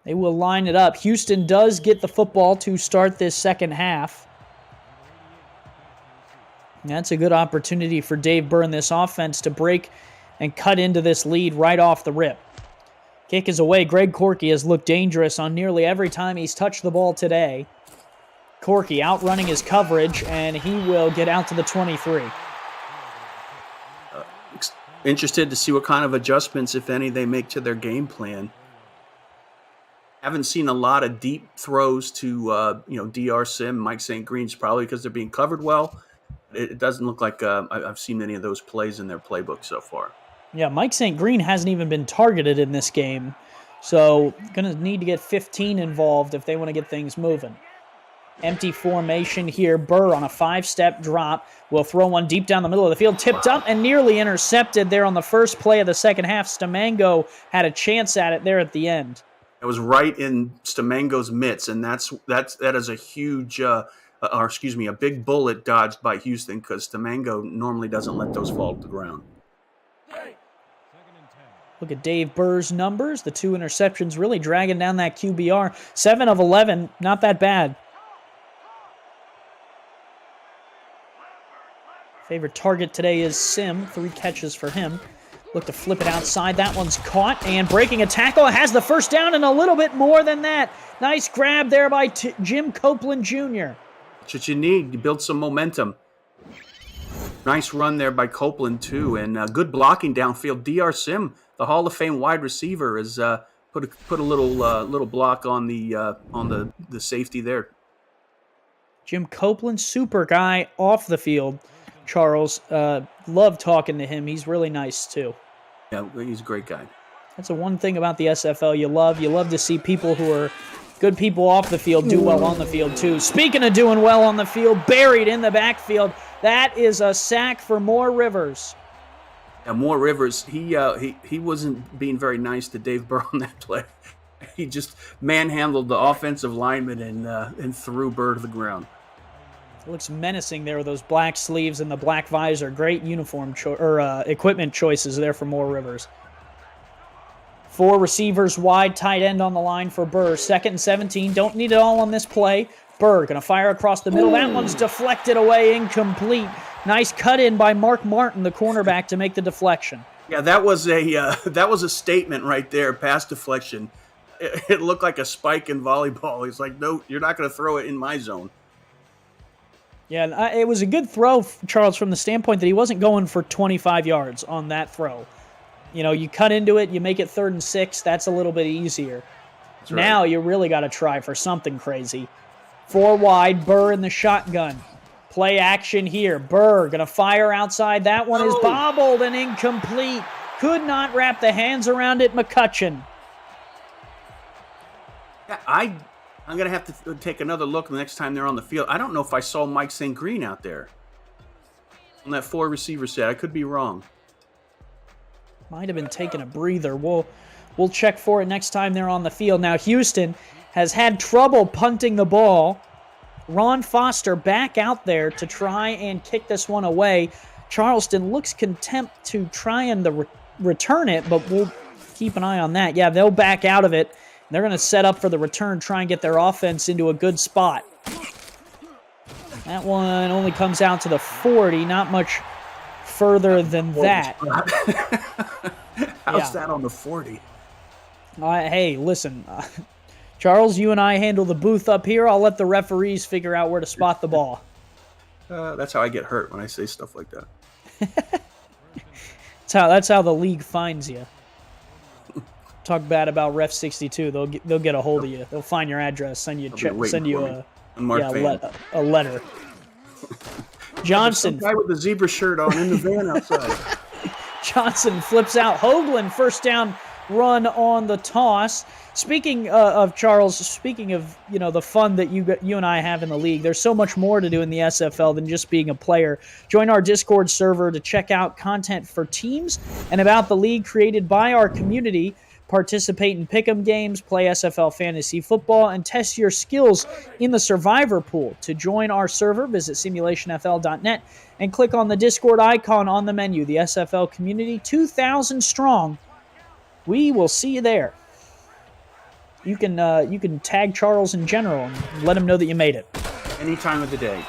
They will line it up. Houston does get the football to start this second half. That's a good opportunity for Dave Burr in this offense to break and cut into this lead right off the rip. Kick is away. Greg Corky has looked dangerous on nearly every time he's touched the ball today. Corky outrunning his coverage, and he will get out to the 23. Interested to see what kind of adjustments, if any, they make to their game plan. Haven't seen a lot of deep throws to DR Sim, Mike St. Green's, probably because they're being covered well. It doesn't look like I've seen any of those plays in their playbook so far. Yeah, Mike St. Green hasn't even been targeted in this game, so going to need to get 15 involved if they want to get things moving. Empty formation here. Burr on a 5-step drop will throw one deep down the middle of the field, tipped up and nearly intercepted there on the first play of the second half. Stamango had a chance at it there at the end. It was right in Stamango's mitts, and that is a huge, a big bullet dodged by Houston, because Stamango normally doesn't let those fall to the ground. Look at Dave Burr's numbers. The 2 interceptions really dragging down that QBR. 7 of 11, not that bad. Favorite target today is Sim. 3 catches for him. Look to flip it outside. That one's caught, and breaking a tackle. Has the first down and a little bit more than that. Nice grab there by Jim Copeland Jr. That's what you need. You build some momentum. Nice run there by Copeland, too, and good blocking downfield. DR Sim, the Hall of Fame wide receiver, has put a little block on the safety there. Jim Copeland, super guy off the field. Charles, love talking to him. He's really nice, too. Yeah, he's a great guy. That's the one thing about the SFL you love. You love to see people who are good people off the field do well on the field, too. Speaking of doing well on the field, buried in the backfield, that is a sack for Moore Rivers. Yeah, Moore Rivers, he wasn't being very nice to Dave Burr on that play. He just manhandled the offensive lineman and threw Burr to the ground. It looks menacing there with those black sleeves and the black visor. Great uniform equipment choices there for Moore Rivers. 4 receivers wide, tight end on the line for Burr. 2nd and 17. Don't need it all on this play. Burr going to fire across the middle. That one's deflected away, incomplete. Nice cut in by Mark Martin, the cornerback, to make the deflection. Yeah, that was a statement right there. Pass deflection. It looked like a spike in volleyball. He's like, no, you're not going to throw it in my zone. Yeah, it was a good throw, Charles, from the standpoint that he wasn't going for 25 yards on that throw. You know, you cut into it, you make it 3rd and 6, that's a little bit easier. That's right. Now you really got to try for something crazy. 4 wide, Burr in the shotgun. Play action here. Burr going to fire outside. That one is bobbled and incomplete. Could not wrap the hands around it, McCutcheon. Yeah, I'm going to have to take another look the next time they're on the field. I don't know if I saw Mike St. Green out there on that 4 receiver set. I could be wrong. Might have been taking a breather. We'll check for it next time they're on the field. Now, Houston has had trouble punting the ball. Ron Foster back out there to try and kick this one away. Charleston looks content to try and return it, but we'll keep an eye on that. Yeah, they'll back out of it. They're going to set up for the return, try and get their offense into a good spot. That one only comes out to the 40, not much further than that. How's that on the 40? Hey, listen, Charles, you and I handle the booth up here. I'll let the referees figure out where to spot the ball. That's how I get hurt when I say stuff like that. That's how the league finds you. Talk bad about Ref 62. They'll get a hold of you. They'll find your address, send you a letter. Johnson, some guy with the zebra shirt on in the van outside. Johnson flips out. Hoagland, first down run on the toss. Speaking of Charles, speaking of the fun that you and I have in the league, there's so much more to do in the SFL than just being a player. Join our Discord server to check out content for teams and about the league created by our community. Participate in pick'em games, play SFL fantasy football, and test your skills in the survivor pool. To join our server, visit simulationfl.net and click on the Discord icon on the menu. The SFL community, 2,000 strong. We will see you there. You can tag Charles in general and let him know that you made it. Any time of the day.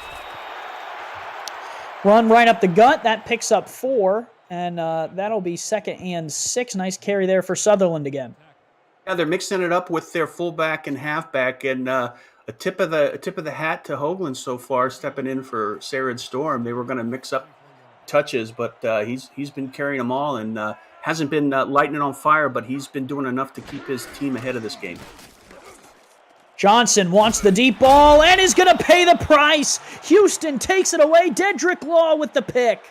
Run right up the gut. That picks up 4. And that'll be 2nd and 6. Nice carry there for Sutherland again. Yeah, they're mixing it up with their fullback and halfback, and a tip of the hat to Hoagland so far, stepping in for Sarah Storm. They were going to mix up touches, but he's been carrying them all and hasn't been lighting it on fire, but he's been doing enough to keep his team ahead of this game. Johnson wants the deep ball and is going to pay the price. Houston takes it away. Dedrick Law with the pick.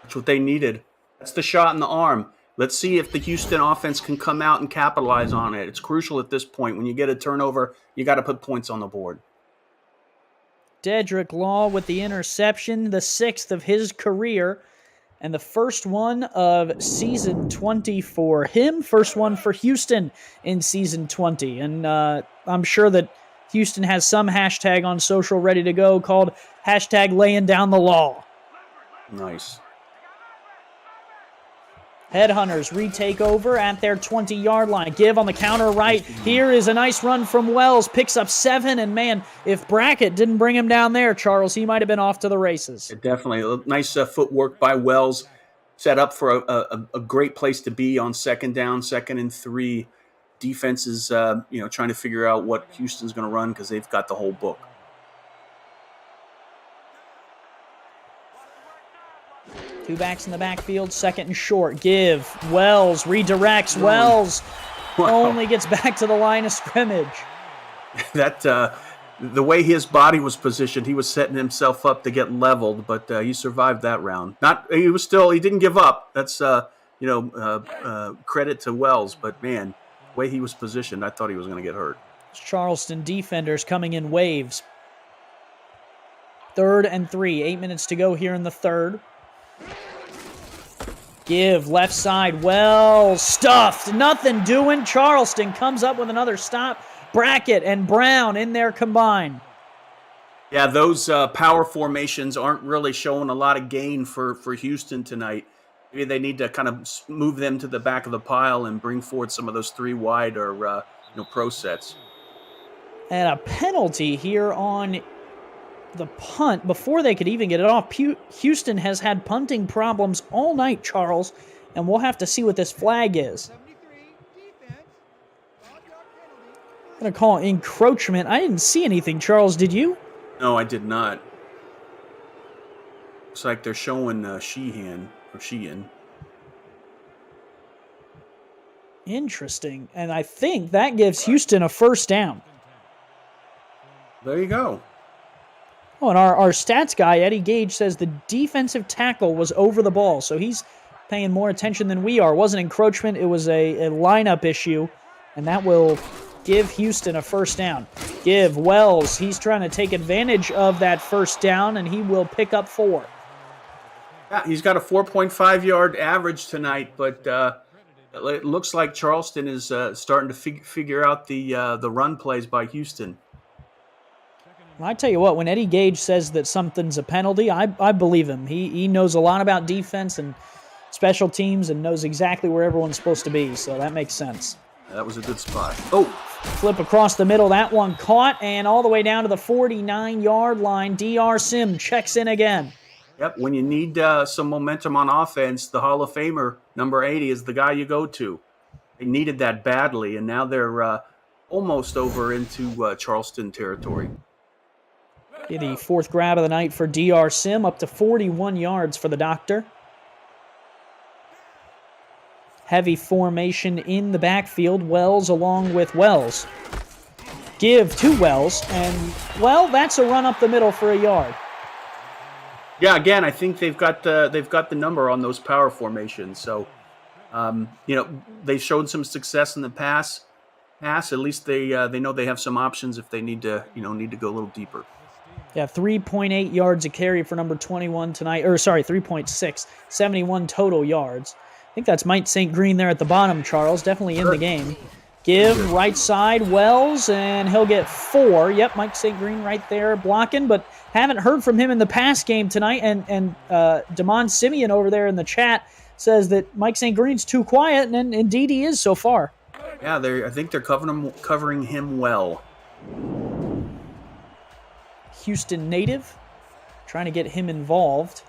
That's what they needed. That's the shot in the arm. Let's see if the Houston offense can come out and capitalize on it. It's crucial at this point. When you get a turnover, you got to put points on the board. Dedrick Law with the interception, the 6th of his career, and the first one of season 20 for him, first one for Houston in season 20. And I'm sure that Houston has some hashtag on social ready to go called hashtag laying down the law. Nice. Headhunters retake over at their 20-yard line. Give on the counter right. Here is a nice run from Wells. Picks up 7, and man, if Brackett didn't bring him down there, Charles, he might have been off to the races. Definitely. Nice footwork by Wells. Set up for a great place to be on second down, 2nd and 3. Defense is trying to figure out what Houston's going to run because they've got the whole book. Two backs in the backfield, 2nd and short. Give. Wells redirects. Wells only gets back to the line of scrimmage. That the way his body was positioned, he was setting himself up to get leveled, but he survived that round. He didn't give up. That's credit to Wells, but man, the way he was positioned, I thought he was going to get hurt. Charleston defenders coming in waves. 3rd and 3, 8 minutes to go here in the third. Give, left side, Wells, stuffed, nothing doing. Charleston comes up with another stop. Brackett and Brown in there combined. Yeah, those power formations aren't really showing a lot of gain for Houston tonight. Maybe they need to kind of move them to the back of the pile and bring forward some of those 3 wide or pro sets. And a penalty here on the punt before they could even get it off. Houston has had punting problems all night, Charles, and we'll have to see what this flag is. I'm going to call it encroachment. I didn't see anything, Charles, did you? No, I did not. Looks like they're showing Sheehan. Interesting, and I think that gives Houston a first down. There you go. Oh, and our stats guy, Eddie Gage, says the defensive tackle was over the ball, so he's paying more attention than we are. It wasn't encroachment, it was a lineup issue, and that will give Houston a first down. Give Wells, he's trying to take advantage of that first down, and he will pick up 4. Yeah, he's got a 4.5-yard average tonight, but it looks like Charleston is starting to figure out the run plays by Houston. Well, I tell you what, when Eddie Gage says that something's a penalty, I believe him. He knows a lot about defense and special teams and knows exactly where everyone's supposed to be, so that makes sense. That was a good spot. Oh! Flip across the middle, that one caught, and all the way down to the 49-yard line. DR Sim checks in again. Yep, when you need some momentum on offense, the Hall of Famer, number 80, is the guy you go to. They needed that badly, and now they're almost over into Charleston territory. The 4th grab of the night for DR Sim, up to 41 yards for the Doctor. Heavy formation in the backfield. Wells along with Wells. Give to Wells, and, well, that's a run up the middle for a yard. Yeah, again, I think they've got the number on those power formations. So, they've shown some success in the pass. At least they know they have some options if they need to go a little deeper. Yeah, 3.8 yards a carry for number 21 tonight. 3.6. 71 total yards. I think that's Mike St. Green there at the bottom, Charles. Definitely in the game. Give, right side, Wells, and he'll get 4. Yep, Mike St. Green right there blocking, but haven't heard from him in the pass game tonight. And Damon Simeon over there in the chat says that Mike St. Green's too quiet, and indeed he is so far. Yeah, I think they're covering him well. Houston native, trying to get him involved.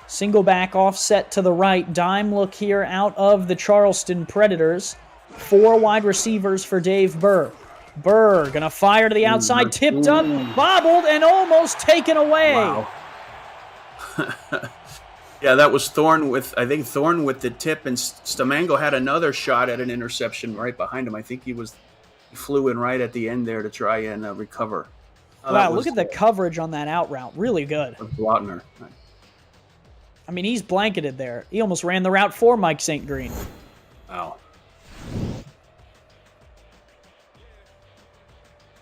Single back offset to the right. Dime look here out of the Charleston Predators. 4 wide receivers for Dave Burr. Burr gonna fire to the outside, tipped up, bobbled, and almost taken away. Wow. Yeah, that was Thorne with the tip, and Stamango had another shot at an interception right behind him. I think he was He flew in right at the end there to try and recover. Wow, look at the coverage on that out route. Really good. Blotner. I mean, he's blanketed there. He almost ran the route for Mike St. Green. Wow.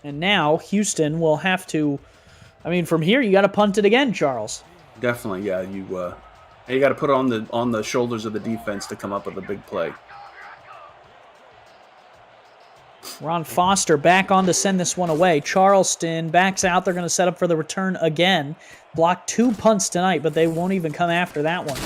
And now Houston will have to, I mean, from here you got to punt it again, Charles. Definitely, yeah. You got to put it on the shoulders of the defense to come up with a big play. Ron Foster back on to send this one away. Charleston backs out. They're going to set up for the return again. Blocked 2 punts tonight, but they won't even come after that one.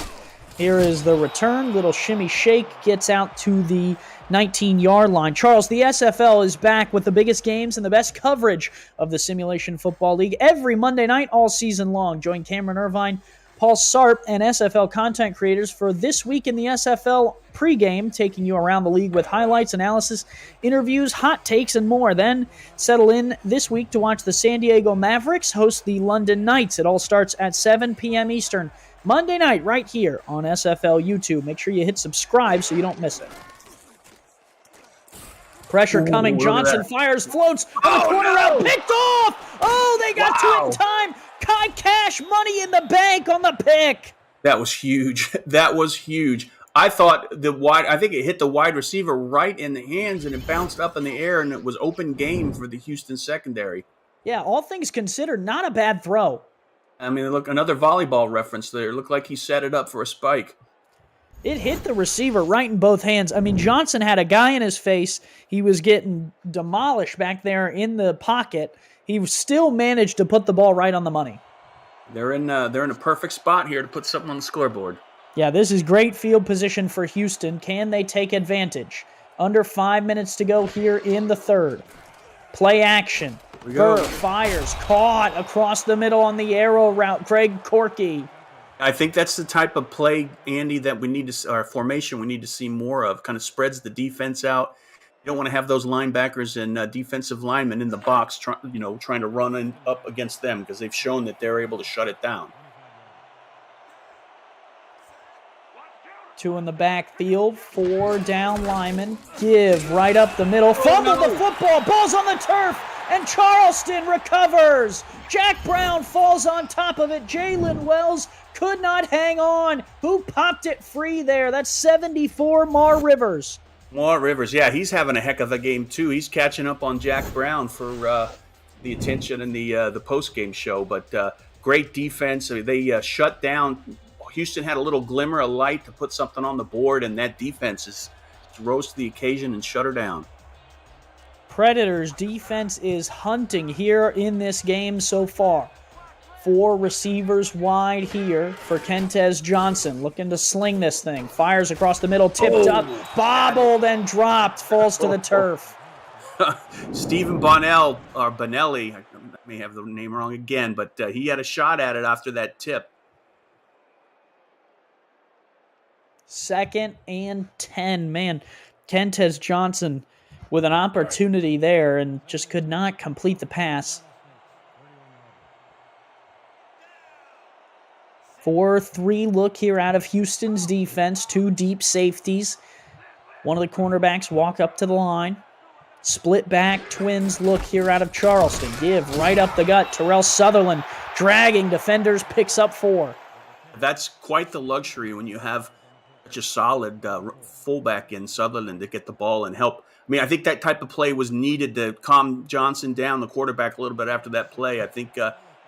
Here is the return. Little shimmy shake. Gets out to the 19-yard line. Charles, the SFL is back with the biggest games and the best coverage of the Simulation Football League every Monday night all season long. Join Cameron Irvine, Paul Sarp, and SFL content creators for This Week in the SFL pregame, taking you around the league with highlights, analysis, interviews, hot takes, and more. Then settle in this week to watch the San Diego Mavericks host the London Knights. It all starts at 7 p.m. Eastern, Monday night, right here on SFL YouTube. Make sure you hit subscribe so you don't miss it. Pressure coming. Johnson fires, floats on the corner route, picked off! Oh, they got to it in time! Kai Cash, money in the bank on the pick. That was huge. That was huge. I thought I think it hit the wide receiver right in the hands, and it bounced up in the air, and it was open game for the Houston secondary. Yeah, all things considered, not a bad throw. I mean, look, another volleyball reference there. It looked like he set it up for a spike. It hit the receiver right in both hands. I mean, Johnson had a guy in his face. He was getting demolished back there in the pocket. He still managed to put the ball right on the money. They're in a perfect spot here to put something on the scoreboard. Yeah, this is great field position for Houston. Can they take advantage? Under 5 minutes to go here in the third. Play action. Burr fires, caught across the middle on the arrow route. Craig Corky. I think that's the type of play, Andy, that we need to, our formation we need to see more of. Kind of spreads the defense out. You don't want to have those linebackers and defensive linemen in the box, trying to run up against them, because they've shown that they're able to shut it down. 2 in the backfield, 4 down linemen. Give right up the middle. Fumble the football. Ball's on the turf. And Charleston recovers. Jack Brown falls on top of it. Jalen Wells could not hang on. Who popped it free there? That's 74, Mar Rivers. Mar Rivers, yeah, he's having a heck of a game too. He's catching up on Jack Brown for the attention in the post-game show. But great defense. They shut down. Houston had a little glimmer of light to put something on the board, and that defense rose to the occasion and shut her down. Predators defense is hunting here in this game so far. 4 receivers wide here for Kentez Johnson, looking to sling this thing. Fires across the middle, tipped up, bobbled and dropped, falls to the turf. Stephen Bonnell, or Bonelli, I may have the name wrong again, but he had a shot at it after that tip. 2nd and 10. Man, Kentez Johnson with an opportunity there and just could not complete the pass. 4-3 look here out of Houston's defense. 2 deep safeties. One of the cornerbacks walk up to the line. Split back twins look here out of Charleston. Give right up the gut. Terrell Sutherland dragging defenders, picks up 4. That's quite the luxury when you have such a solid fullback in Sutherland to get the ball and help. I mean, I think that type of play was needed to calm Johnson down, the quarterback, a little bit after that play. I think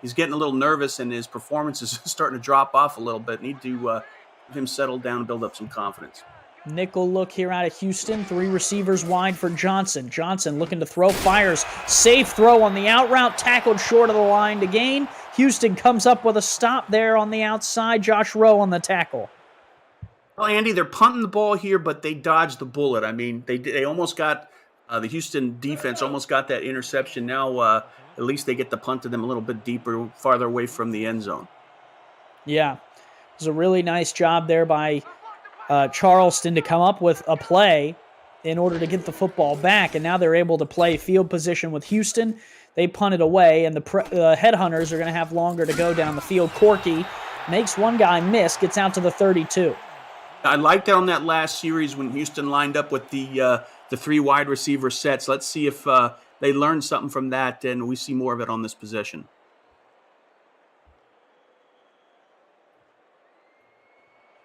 he's getting a little nervous and his performance is starting to drop off a little bit. Need to have him settle down and build up some confidence. Nickel look here out of Houston. 3 receivers wide for Johnson. Johnson looking to throw, fires. Safe throw on the out route, tackled short of the line to gain. Houston comes up with a stop there on the outside. Josh Rowe on the tackle. Well, Andy, they're punting the ball here, but they dodged the bullet. I mean, they almost got the Houston defense almost got that interception. Now, at least they get the punt to them a little bit deeper, farther away from the end zone. Yeah, it was a really nice job there by Charleston to come up with a play in order to get the football back, and now they're able to play field position with Houston. They punt it away, and the Headhunters are going to have longer to go down the field. Corky makes one guy miss, gets out to the 32. I liked it on that last series when Houston lined up with the the 3 wide receiver sets. Let's see if they learn something from that, and we see more of it on this possession.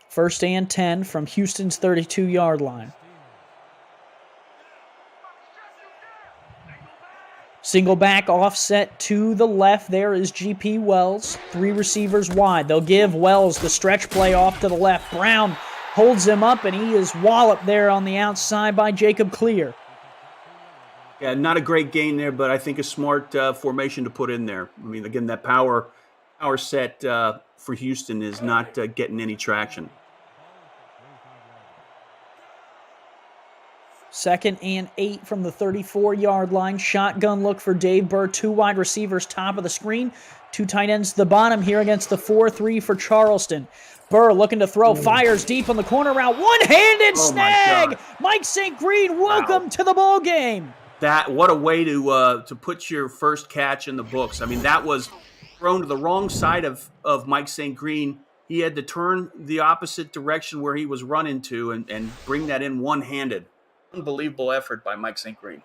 First and 10 from Houston's 32-yard line. Single back offset to the left. There is GP Wells. 3 receivers wide. They'll give Wells the stretch play off to the left. Brown holds him up, and he is walloped there on the outside by Jacob Clear. Yeah, not a great gain there, but I think a smart formation to put in there. I mean, again, that power set for Houston is not getting any traction. Second and 8 from the 34-yard line. Shotgun look for Dave Burr. 2 wide receivers top of the screen. 2 tight ends to the bottom here against the 4-3 for Charleston. Burr looking to throw, fires deep on the corner route. One-handed snag! Mike St. Green, welcome to the ball game. What a way to put your first catch in the books. I mean, that was thrown to the wrong side of Mike St. Green. He had to turn the opposite direction where he was running to and bring that in one-handed. Unbelievable effort by Mike St. Green.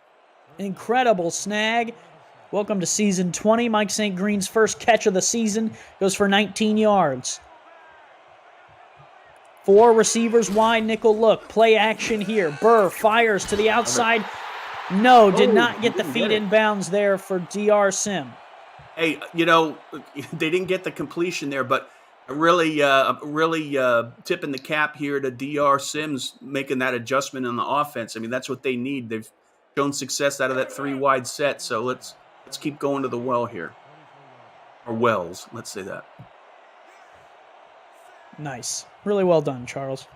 Incredible snag. Welcome to season 20. Mike St. Green's first catch of the season goes for 19 yards. 4 receivers wide, nickel look. Play action here. Burr fires to the outside. No, did not get the feet in bounds there for DR Sim. Hey, they didn't get the completion there, but really tipping the cap here to DR Sims making that adjustment on the offense. I mean, that's what they need. They've shown success out of that 3 wide set, so let's keep going to the well here. Or wells, let's say that. Nice. Really well done, Charles.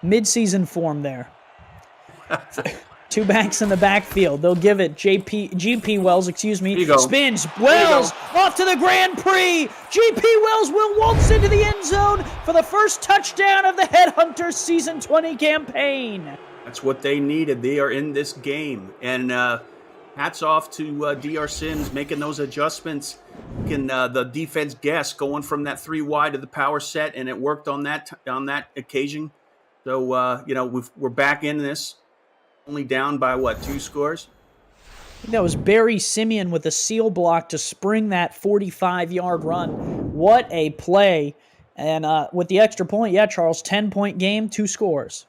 Mid-season form there. 2 backs in the backfield. They'll give it GP Wells, spins. Wells off to the Grand Prix. GP Wells will waltz into the end zone for the first touchdown of the Headhunters Season 20 campaign. That's what they needed. They are in this game. And hats off to DR Sims making those adjustments. Can the defense guess going from that 3 wide to the power set, and it worked on that occasion. So we're back in this. Only down by 2 scores? I think that was Barry Simeon with a seal block to spring that 45-yard run. What a play. And with the extra point, Charles, 10-point game, 2 scores.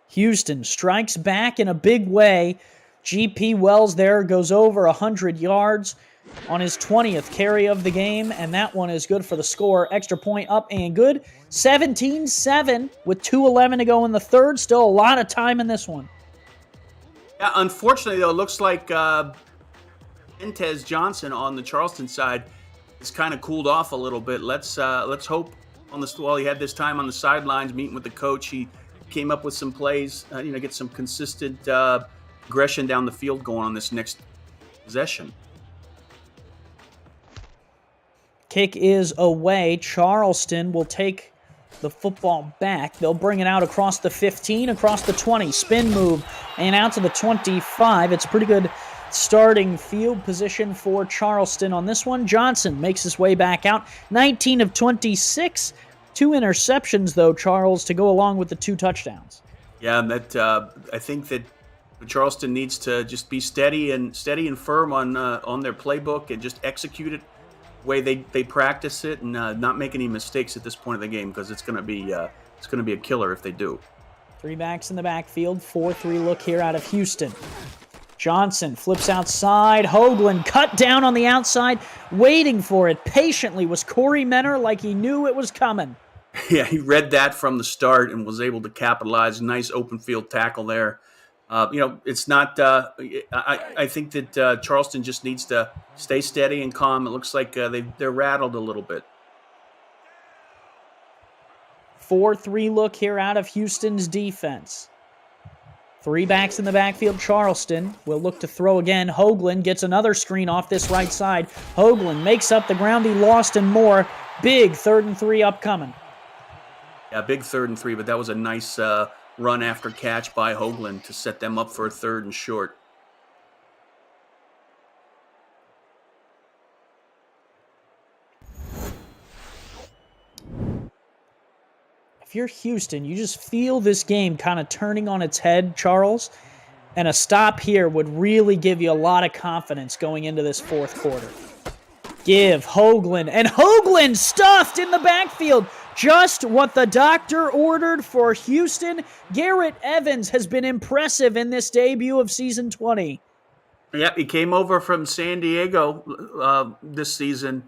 Houston strikes back in a big way. GP Wells there goes over 100 yards on his 20th carry of the game, and that one is good for the score. Extra point up and good. 17-7 with 2:11 to go in the third. Still a lot of time in this one. Yeah, unfortunately, though, it looks like Entez Johnson on the Charleston side has kind of cooled off a little bit. Let's hope while he had this time on the sidelines meeting with the coach, he came up with some plays, get some consistent aggression down the field going on this next possession. Kick is away. Charleston will take the football back. They'll bring it out across the 15, across the 20. Spin move, and out to the 25. It's pretty good starting field position for Charleston on this one. Johnson makes his way back out. 19 of 26. 2 interceptions, though, Charles, to go along with the 2 touchdowns. Yeah, I think that Charleston needs to just be steady and firm on their playbook and just execute it the way they practice it, and not make any mistakes at this point of the game, because it's going to be a killer if they do. 3 backs in the backfield. 4-3 look here out of Houston. Johnson flips outside. Hoagland cut down on the outside, waiting for it patiently. Was Corey Menner like he knew it was coming? Yeah, he read that from the start and was able to capitalize. Nice open field tackle there. It's not. I think that Charleston just needs to stay steady and calm. It looks like they're rattled a little bit. 4-3 look here out of Houston's defense. 3 backs in the backfield. Charleston will look to throw again. Hoagland gets another screen off this right side. Hoagland makes up the ground he lost and more. Big 3rd and 3 upcoming. Yeah, big 3rd and 3, but that was a nice run after catch by Hoagland to set them up for a 3rd and short. if you're Houston, you just feel this game kind of turning on its head, Charles, and a stop here would really give you a lot of confidence going into this fourth quarter. Give Hoagland, and Hoagland stuffed in the backfield. Just what the doctor ordered for Houston. Garrett Evans has been impressive in this debut of season 20. Yeah, he came over from San Diego this season,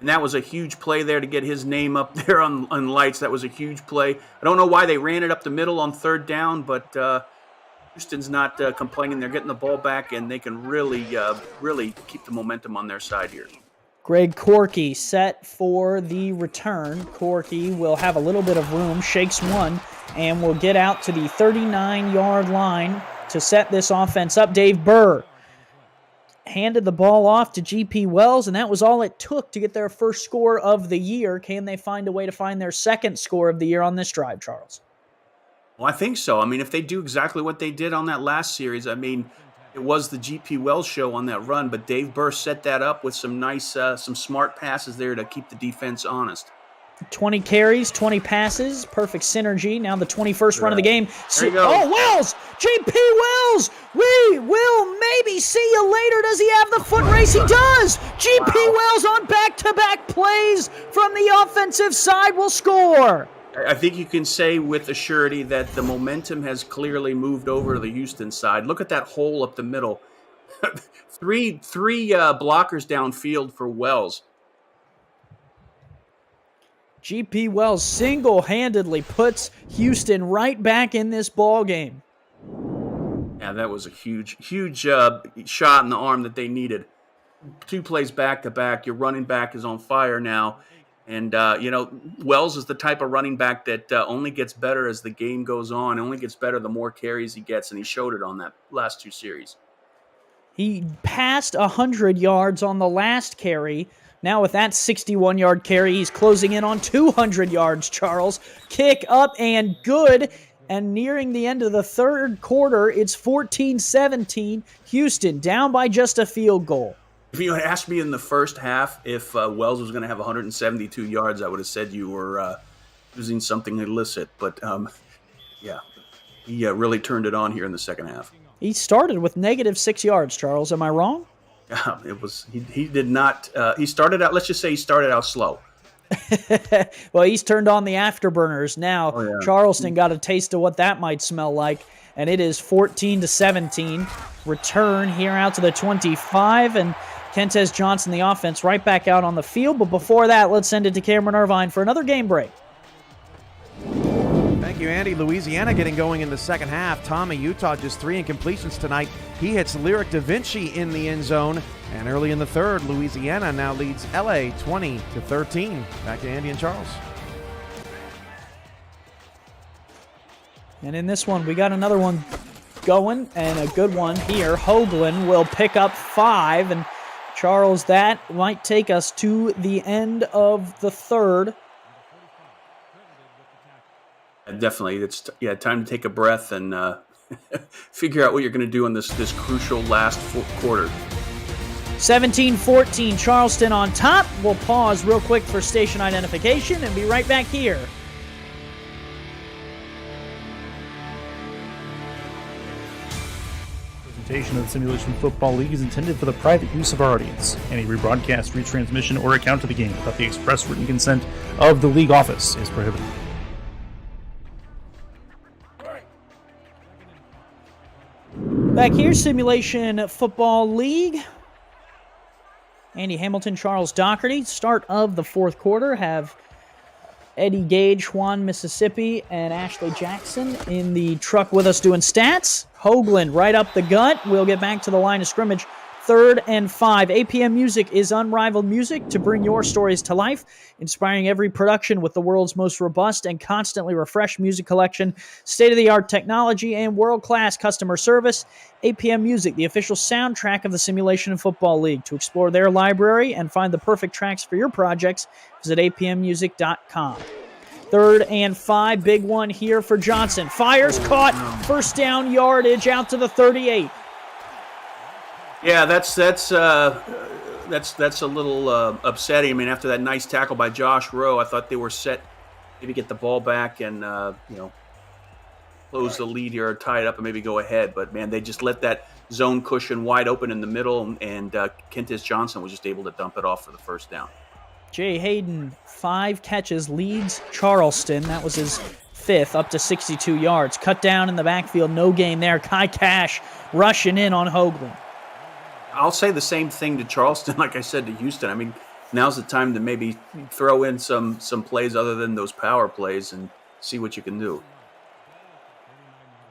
and that was a huge play there to get his name up there on lights. That was a huge play. I don't know why they ran it up the middle on third down, but Houston's not complaining. They're getting the ball back, and they can really keep the momentum on their side here. Greg Corky set for the return. Corky will have a little bit of room, shakes one, and will get out to the 39-yard line to set this offense up. Dave Burr handed the ball off to G.P. Wells, and that was all it took to get their first score of the year. Can they find a way to find their second score of the year on this drive, Charles? Well, I think so. I mean, if they do exactly what they did on that last series, I mean, it was the G.P. Wells show on that run, but Dave Burr set that up with some nice, some smart passes there to keep the defense honest. 20 carries, 20 passes, perfect synergy. Now the 21st run of the game. There you go. Oh, Wells! J.P. Wells! We will maybe see you later. Does he have the foot race? He does! J.P. Wells on back-to-back plays from the offensive side will score. I think you can say with a surety that the momentum has clearly moved over to the Houston side. Look at that hole up the middle. three blockers downfield for Wells. G.P. Wells single-handedly puts Houston right back in this ball game. Yeah, that was a huge shot in the arm that they needed. 2 plays back-to-back. Your running back is on fire now. And, Wells is the type of running back that only gets better as the game goes on, only gets better the more carries he gets, and he showed it on that last 2 series. He passed 100 yards on the last carry. Now with that 61-yard carry, he's closing in on 200 yards, Charles. Kick up and good. And nearing the end of the third quarter, it's 14-17. Houston down by just a field goal. If you had asked me in the first half if Wells was going to have 172 yards, I would have said you were using something illicit. But, he really turned it on here in the second half. He started with -6 yards, Charles. Am I wrong? Yeah, it was. He did not. He started out. Let's just say he started out slow. Well, he's turned on the afterburners now. Oh, yeah. Charleston got a taste of what that might smell like, and it is 14-17. Return here out to the 25, and Kentez Johnson, the offense, right back out on the field. But before that, let's send it to Cameron Irvine for another game break. Thank you, Andy. Louisiana getting going in the second half. Tommy Utah just 3 incompletions tonight. He hits Lyric Da Vinci in the end zone. And early in the third, Louisiana now leads LA 20-13. Back to Andy and Charles. And in this one, we got another one going, and a good one here. Hoagland will pick up 5, and Charles, that might take us to the end of the third. Definitely. It's time to take a breath and figure out what you're going to do in this crucial last quarter. 17-14, Charleston on top. We'll pause real quick for station identification and be right back here. Presentation of the Simulation Football League is intended for the private use of our audience. Any rebroadcast, retransmission, or account of the game without the express written consent of the league office is prohibited. Back here, Simulation Football League. Andy Hamilton, Charles Doherty. Start of the fourth quarter have Eddie Gage, Juan Mississippi, and Ashley Jackson in the truck with us doing stats. Hoagland right up the gut. We'll get back to the line of scrimmage. 3rd and 5. APM Music is unrivaled music to bring your stories to life, inspiring every production with the world's most robust and constantly refreshed music collection, state-of-the-art technology, and world-class customer service. APM Music, the official soundtrack of the Simulation Football League. To explore their library and find the perfect tracks for your projects, visit apmmusic.com. 3rd and 5, big one here for Johnson. Fires, caught, first down yardage out to the 38. Yeah, that's a little upsetting. I mean, after that nice tackle by Josh Rowe, I thought they were set maybe get the ball back and close the lead here or tie it up and maybe go ahead. But man, they just let that zone cushion wide open in the middle, and Kentis Johnson was just able to dump it off for the first down. Jay Hayden, 5 catches, leads Charleston. That was his 5th, up to 62 yards. Cut down in the backfield, no gain there. Kai Cash rushing in on Hoagland. I'll say the same thing to Charleston, like I said to Houston. I mean, now's the time to maybe throw in some plays other than those power plays and see what you can do.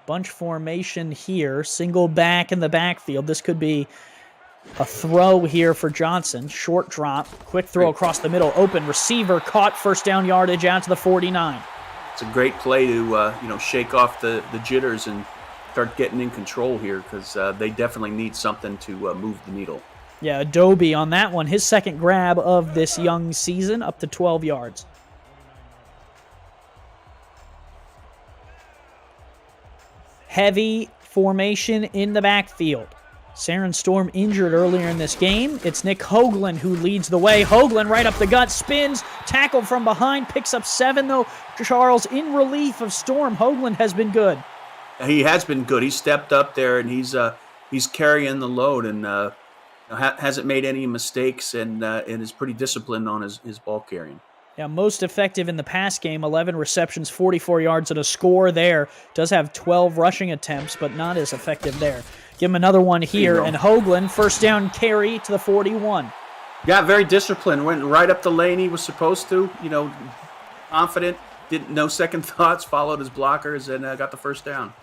Bunch formation here, single back in the backfield. This could be a throw here for Johnson. Short drop, quick throw across the middle, open receiver, caught, first down yardage out to the 49. It's a great play to shake off the jitters and start getting in control here, because they definitely need something to move the needle. Yeah, Adobe on that one. His second grab of this young season, up to 12 yards. Heavy formation in the backfield. Saren Storm injured earlier in this game. It's Nick Hoagland who leads the way. Hoagland right up the gut, spins, tackle from behind, picks up 7 though. Charles in relief of Storm. Hoagland has been good. He has been good. He's stepped up there, and he's carrying the load, and hasn't made any mistakes, and is pretty disciplined on his ball carrying. Yeah, most effective in the pass game, 11 receptions, 44 yards, and a score there. Does have 12 rushing attempts, but not as effective there. Give him another one here, and Hoagland, first down carry to the 41. Yeah, very disciplined. Went right up the lane he was supposed to. Confident, no second thoughts, followed his blockers, and got the first down.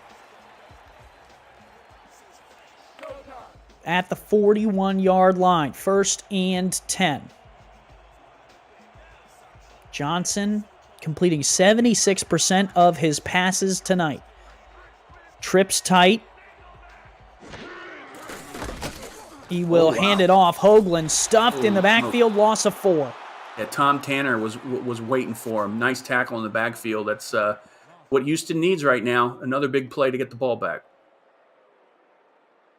At the 41-yard line, 1st and 10. Johnson completing 76% of his passes tonight. Trips tight. He will hand it off. Hoagland stuffed in the backfield, loss of 4. Yeah, Tom Tanner was waiting for him. Nice tackle in the backfield. That's what Houston needs right now. Another big play to get the ball back.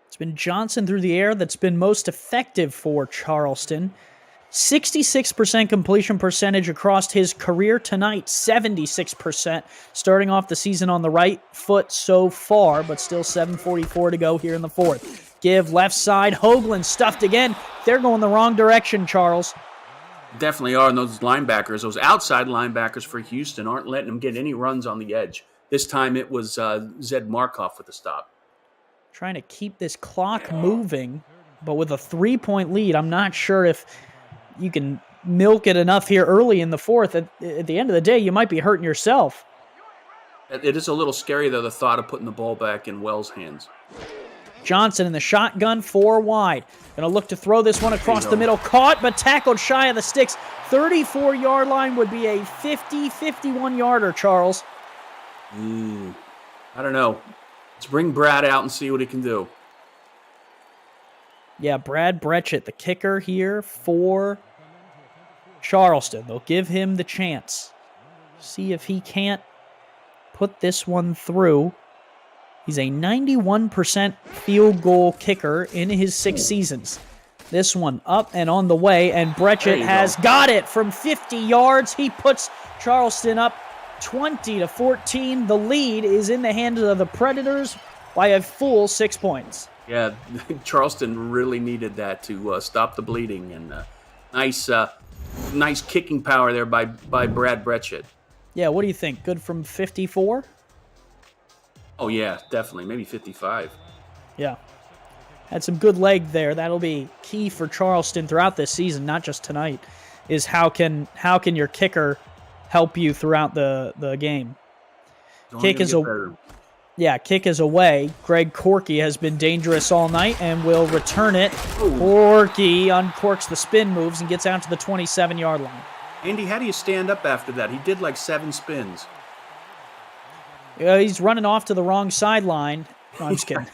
It's been Johnson through the air that's been most effective for Charleston. 66% completion percentage across his career tonight, 76%. Starting off the season on the right foot so far, but still 7:44 to go here in the 4th. Give left side, Hoagland stuffed again. They're going the wrong direction, Charles. Definitely are, and those linebackers, those outside linebackers for Houston aren't letting them get any runs on the edge. This time it was Zed Markoff with the stop. Trying to keep this clock moving, but with a 3-point lead, I'm not sure if you can milk it enough here early in the 4th. At the end of the day, you might be hurting yourself. It is a little scary, though, the thought of putting the ball back in Wells' hands. Johnson in the shotgun, 4 wide. Going to look to throw this one across the middle. Caught, but tackled shy of the sticks. 34-yard line would be a 51-yarder, Charles. I don't know. Let's bring Brad out and see what he can do. Yeah, Brad Bretchett, the kicker here for Charleston. They'll give him the chance. See if he can't put this one through. He's a 91% field goal kicker in his 6 seasons. This one up and on the way, and Bretchett has got it from 50 yards. He puts Charleston up 20-14. The lead is in the hands of the Predators by a full 6 points. Yeah, Charleston really needed that to stop the bleeding, and nice kicking power there by Brad Bretchett. Yeah, what do you think? Good from 54? Oh, yeah, definitely. Maybe 55. Yeah. Had some good leg there. That'll be key for Charleston throughout this season, not just tonight, is how can your kicker help you throughout the game. Kick is away. Greg Corky has been dangerous all night and will return it. Corky uncorks the spin moves and gets out to the 27-yard line. Andy, how do you stand up after that? He did like 7 spins. He's running off to the wrong sideline. No, I'm just kidding.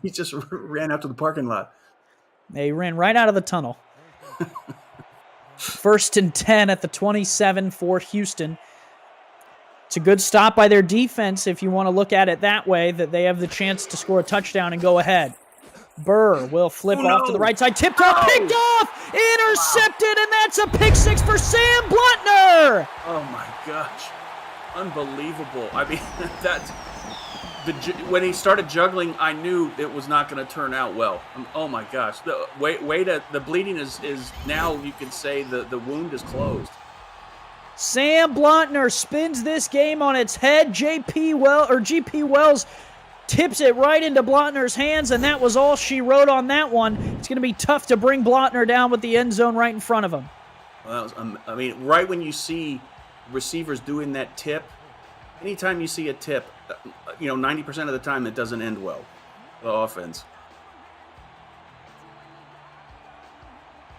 he just ran out to the parking lot. He ran right out of the tunnel. 1st and 10 at the 27 for Houston. It's a good stop by their defense if you want to look at it that way, that they have the chance to score a touchdown and go ahead. Burr will flip off to the right side, tipped off, picked off, intercepted, and that's a pick six for Sam Bluntner. Oh my gosh, unbelievable! I mean, when he started juggling, I knew it was not going to turn out well. Oh my gosh, the bleeding is now, you can say the wound is closed. Sam Bluntner spins this game on its head. GP Wells tips it right into Blontner's hands, and that was all she wrote on that one. It's going to be tough to bring Blontner down with the end zone right in front of him. Well, I mean, right when you see receivers doing that tip, anytime you see a tip, 90% of the time it doesn't end well, the offense.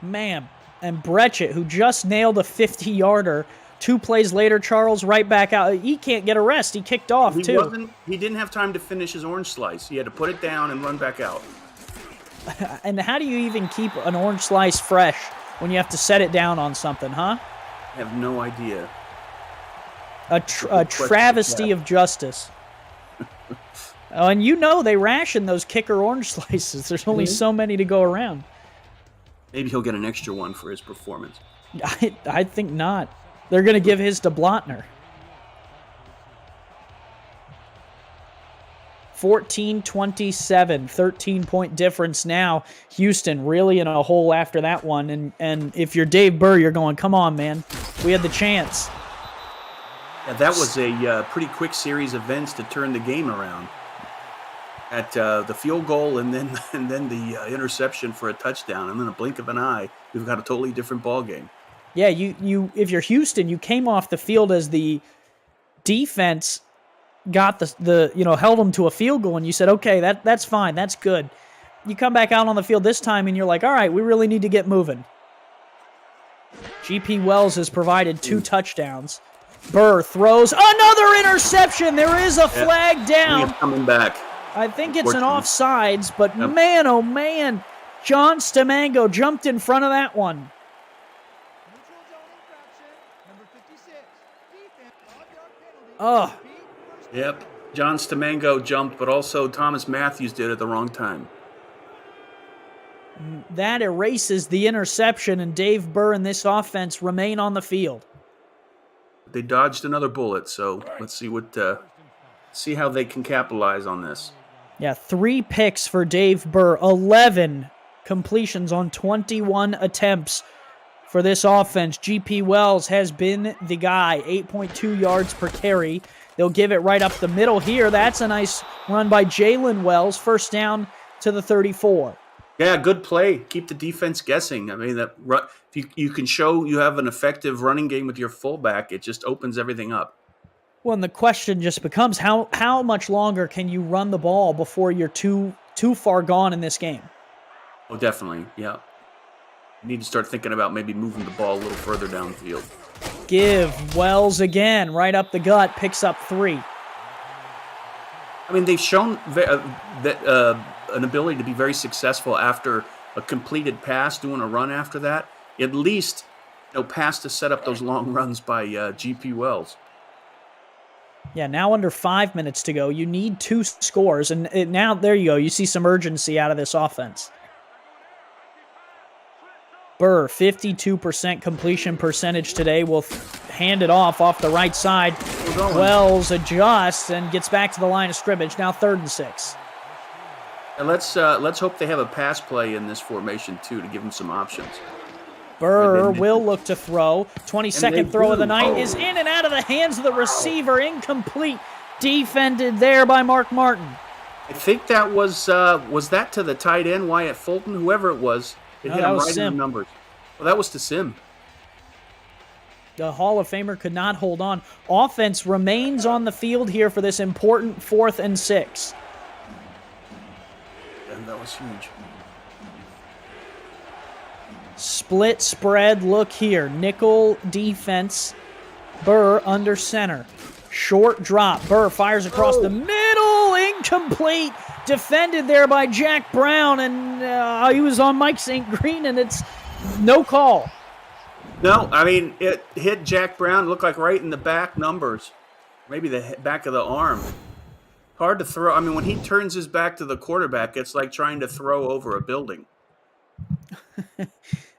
Man, and Brechet, who just nailed a 50-yarder, 2 plays later, Charles right back out. He can't get a rest. He kicked off, too. He didn't have time to finish his orange slice. He had to put it down and run back out. And how do you even keep an orange slice fresh when you have to set it down on something, huh? I have no idea. A travesty of justice. Oh, and they ration those kicker orange slices. There's only so many to go around. Maybe he'll get an extra one for his performance. I think not. They're going to give his to Blontner. 14-27, 13-point difference now. Houston really in a hole after that one. And if you're Dave Burr, you're going, come on, man. We had the chance. Yeah, that was a pretty quick series of events to turn the game around. At the field goal and then the interception for a touchdown, and then a blink of an eye, we've got a totally different ball game. Yeah, you if you're Houston, you came off the field as the defense got held them to a field goal, and you said, okay, that's fine, that's good. You come back out on the field this time, and you're like, all right, we really need to get moving. GP Wells has provided 2 touchdowns. Burr throws another interception. There is a flag down. He's coming back. I think it's an offsides, but man, oh man, John Stamango jumped in front of that one. Oh. Yep, John Stamango jumped, but also Thomas Matthews did at the wrong time. That erases the interception, and Dave Burr and this offense remain on the field. They dodged another bullet, so let's see how they can capitalize on this. Yeah, 3 picks for Dave Burr, 11 completions on 21 attempts for this offense. GP Wells has been the guy, 8.2 yards per carry. They'll give it right up the middle here. That's a nice run by Jalen Wells, first down to the 34. Yeah, good play. Keep the defense guessing. I mean, if you can show you have an effective running game with your fullback, it just opens everything up. Well, and the question just becomes how much longer can you run the ball before you're too far gone in this game? Oh, definitely, yeah. You need to start thinking about maybe moving the ball a little further downfield. Give Wells again, right up the gut, picks up 3. I mean, they've shown an ability to be very successful after a completed pass, doing a run after that. At least, pass to set up those long runs by GP Wells. Yeah, now under 5 minutes to go. You need 2 scores, and now there you go. You see some urgency out of this offense. Burr, 52% completion percentage today. Will hand it off the right side. Wells adjusts and gets back to the line of scrimmage. Now 3rd and 6. And let's hope they have a pass play in this formation too to give them some options. Burr will look to throw. 22nd throw of the night is in and out of the hands of the receiver. Incomplete. Defended there by Mark Martin. I think that was that to the tight end, Wyatt Fulton, whoever it was. It hit him right in the numbers. Well, that was to Sim. The Hall of Famer could not hold on. Offense remains on the field here for this important 4th and 6. And that was huge. Split spread look here. Nickel defense. Burr under center. Short drop. Burr fires across the middle. Incomplete. Defended there by Jack Brown. And he was on Mike St. Green, and it's no call. No, I mean, it hit Jack Brown. Looked like right in the back numbers. Maybe the back of the arm. hard to throw. I mean, when he turns his back to the quarterback, it's like trying to throw over a building.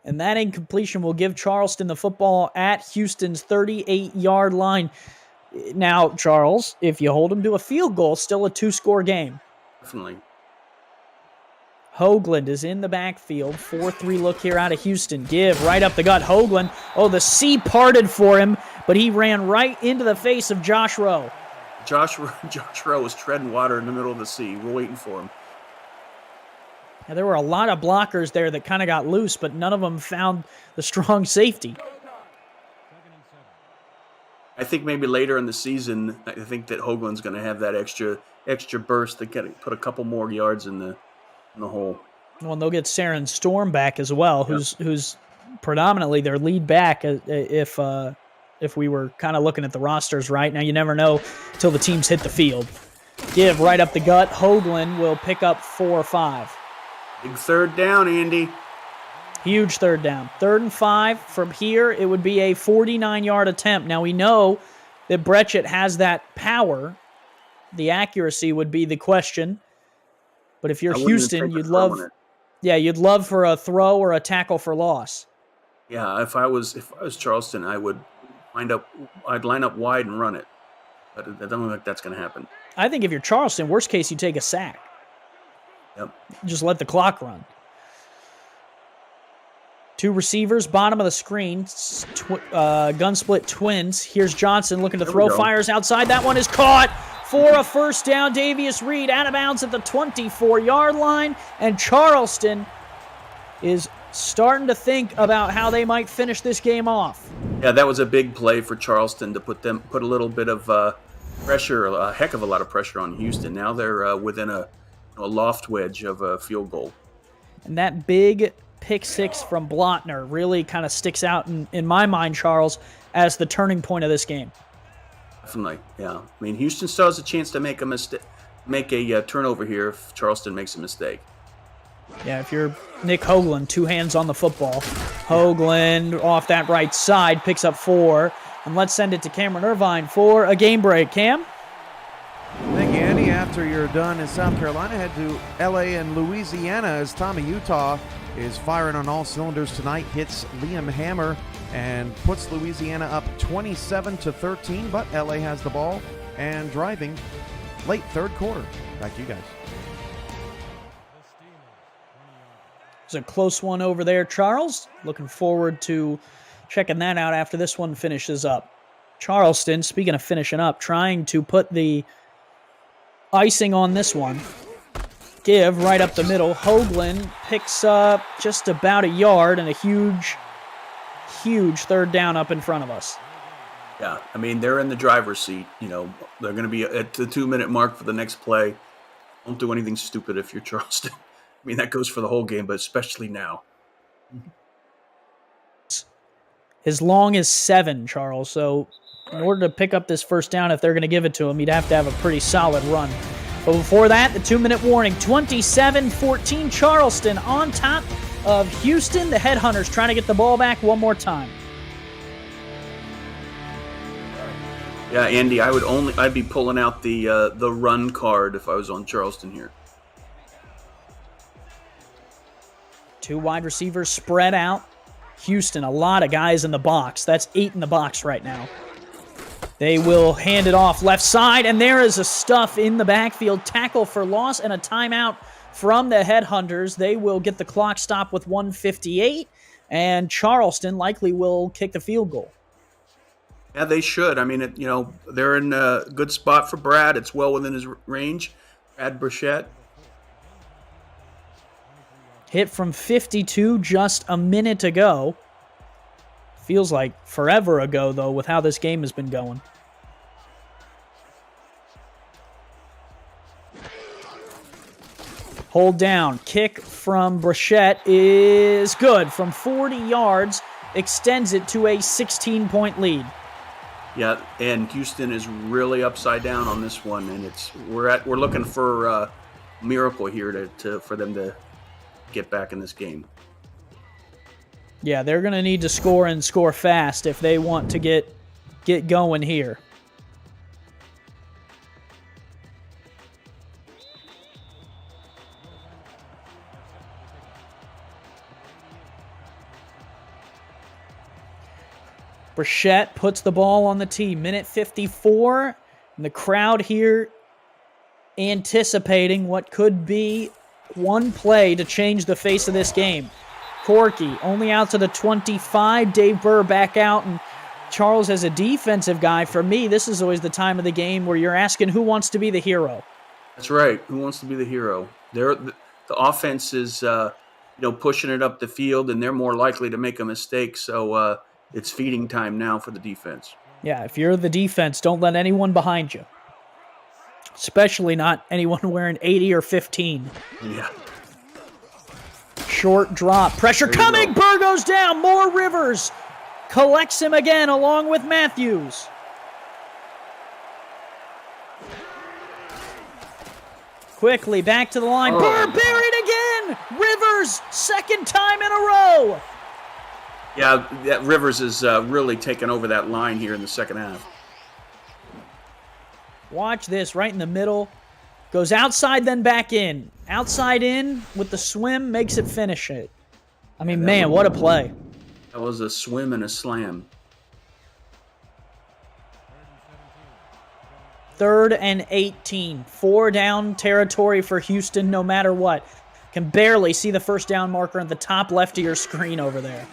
And that incompletion will give Charleston the football at Houston's 38-yard line. Now, Charles, if you hold them to a field goal, still a 2-score game. Definitely. Hoagland is in the backfield. 4-3 look here out of Houston. Give right up the gut. Hoagland. Oh, the sea parted for him, but he ran right into the face of Josh Rowe. Josh Rowe was treading water in the middle of the sea. We're waiting for him. Now, there were a lot of blockers there that kind of got loose, but none of them found the strong safety. I think maybe later in the season, I think that Hoagland's going to have that extra burst to put a couple more yards in the hole. Well, and they'll get Saren Storm back as well, who's predominantly their lead back. If we were kind of looking at the rosters right now, you never know till the teams hit the field. Give right up the gut. Hoagland will pick up 4 or 5. Big third down, Andy. Huge third down. 3rd and 5. From here, it would be a 49-yard attempt. Now, we know that Brechet has that power. The accuracy would be the question. But if you're Houston, you'd love for a throw or a tackle for loss. Yeah, if I was Charleston, I'd line up wide and run it. But I don't think that's going to happen. I think if you're Charleston, worst case, you take a sack. Yep. Just let the clock run. 2 receivers, bottom of the screen, gun split twins. Here's Johnson looking to throw, fires outside. That one is caught for a first down. Davius Reed out of bounds at the 24-yard line, and Charleston is starting to think about how they might finish this game off. Yeah, that was a big play for Charleston to put a little bit of pressure, a heck of a lot of pressure on Houston. Now they're within a loft wedge of a field goal. And that big pick 6 from Blotner really kind of sticks out in my mind, Charles, as the turning point of this game. Definitely, yeah. I mean, Houston still has a chance to make a turnover here if Charleston makes a mistake. Yeah, if you're Nick Hoagland, 2 hands on the football. Hoagland off that right side, picks up 4. And let's send it to Cameron Irvine for a game break. Cam? Thank you, Andy. After you're done in South Carolina, head to L.A. and Louisiana as Tommy Utah is firing on all cylinders tonight, hits Liam Hammer, and puts Louisiana up 27-13, but L.A. has the ball and driving late 3rd quarter. Back to you guys. It's a close one over there, Charles. Looking forward to checking that out after this one finishes up. Charleston, speaking of finishing up, trying to put the icing on this one. Give right up the middle. Hoagland picks up just about a yard and a huge 3rd down up in front of us. Yeah, I mean, they're in the driver's seat. You know, they're going to be at the 2-minute mark for the next play. Don't do anything stupid if you're Charleston. I mean, that goes for the whole game, but especially now. As long as 7, Charles. So in order to pick up this first down, if they're going to give it to him, he'd have to have a pretty solid run. But before that, the 2-minute warning. 27-14, Charleston on top of Houston. The Headhunters trying to get the ball back one more time. Yeah, Andy, I'd be pulling out the run card if I was on Charleston here. 2 wide receivers spread out. Houston, a lot of guys in the box. That's 8 in the box right now. They will hand it off left side, and there is a stuff in the backfield. Tackle for loss and a timeout from the Headhunters. They will get the clock stopped with 1:58, and Charleston likely will kick the field goal. Yeah, they should. I mean, they're in a good spot for Brad. It's well within his range. Brad Brechet. Hit from 52 just a minute ago. Feels like forever ago, though, with how this game has been going. Hold down. Kick from Brechet is good. From 40 yards, extends it to a 16-point lead. Yeah, and Houston is really upside down on this one, and we're looking for a miracle here for them to get back in this game. Yeah, they're going to need to score and score fast if they want to get going here. Burchett puts the ball on the tee. Minute 54. And the crowd here anticipating what could be one play to change the face of this game. Corky only out to the 25. Dave Burr back out. And Charles, as a defensive guy, for me, this is always the time of the game where you're asking who wants to be the hero. That's right. Who wants to be the hero? The offense is pushing it up the field, and they're more likely to make a mistake. So it's feeding time now for the defense. Yeah, if you're the defense, don't let anyone behind you. Especially not anyone wearing 80 or 15. Yeah. Short drop. Pressure coming. Burr goes down. More Rivers. Collects him again along with Matthews. Quickly back to the line. Burr buried again. Rivers, second time in a row. Yeah, that Rivers is really taking over that line here in the second half. Watch this, right in the middle. Goes outside, then back in. Outside in with the swim, makes it finish it. I mean, man, what a play. That was a swim and a slam. 3rd and 18. 4 down territory for Houston no matter what. Can barely see the first down marker at the top left of your screen over there.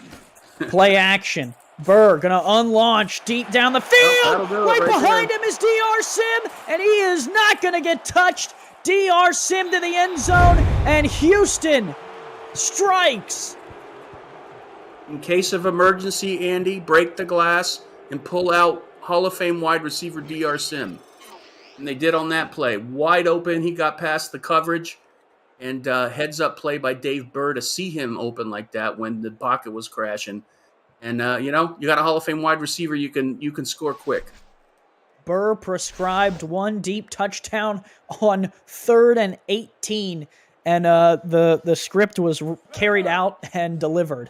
Play action. Burr going to unlaunch deep down the field. Right behind him is DR Sim, and he is not going to get touched. DR Sim to the end zone, and Houston strikes. In case of emergency, Andy, break the glass and pull out Hall of Fame wide receiver DR Sim. And they did on that play. Wide open, he got past the coverage, and heads-up play by Dave Burr to see him open like that when the pocket was crashing. And, you got a Hall of Fame wide receiver, you can score quick. Burr prescribed one deep touchdown on 3rd and 18, and the script was carried out and delivered.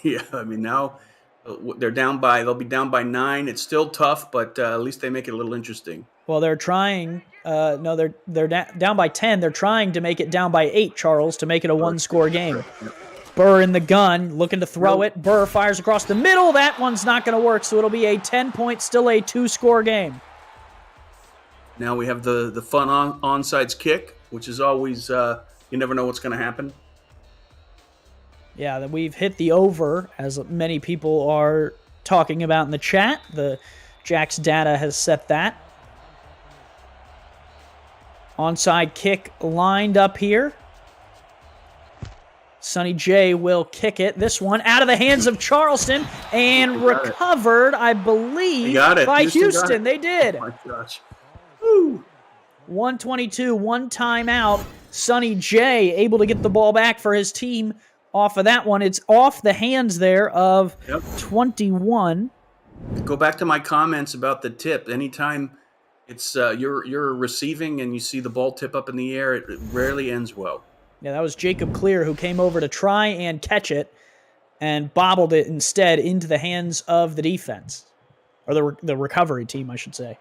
Yeah, I mean, now they'll be down by 9. It's still tough, but at least they make it a little interesting. Well, they're trying. They're down by 10. They're trying to make it down by 8, Charles, to make it a one-score game. Burr in the gun, looking to throw it. Burr fires across the middle. That one's not going to work, so it'll be a 10-point, still a 2-score game. Now we have the fun onside kick, which is always, you never know what's going to happen. Yeah, we've hit the over, as many people are talking about in the chat. The Jack's data has set that. Onside kick lined up here. Sonny J will kick it. This one out of the hands of Charleston and recovered, I believe, by Houston. They did. Oh my gosh. Woo. 122, one timeout. Sonny J able to get the ball back for his team off of that one. It's off the hands there of 21. Go back to my comments about the tip. Anytime it's you're receiving and you see the ball tip up in the air, it rarely ends well. Yeah, that was Jacob Clear who came over to try and catch it and bobbled it instead into the hands of the defense. Or the recovery team, I should say.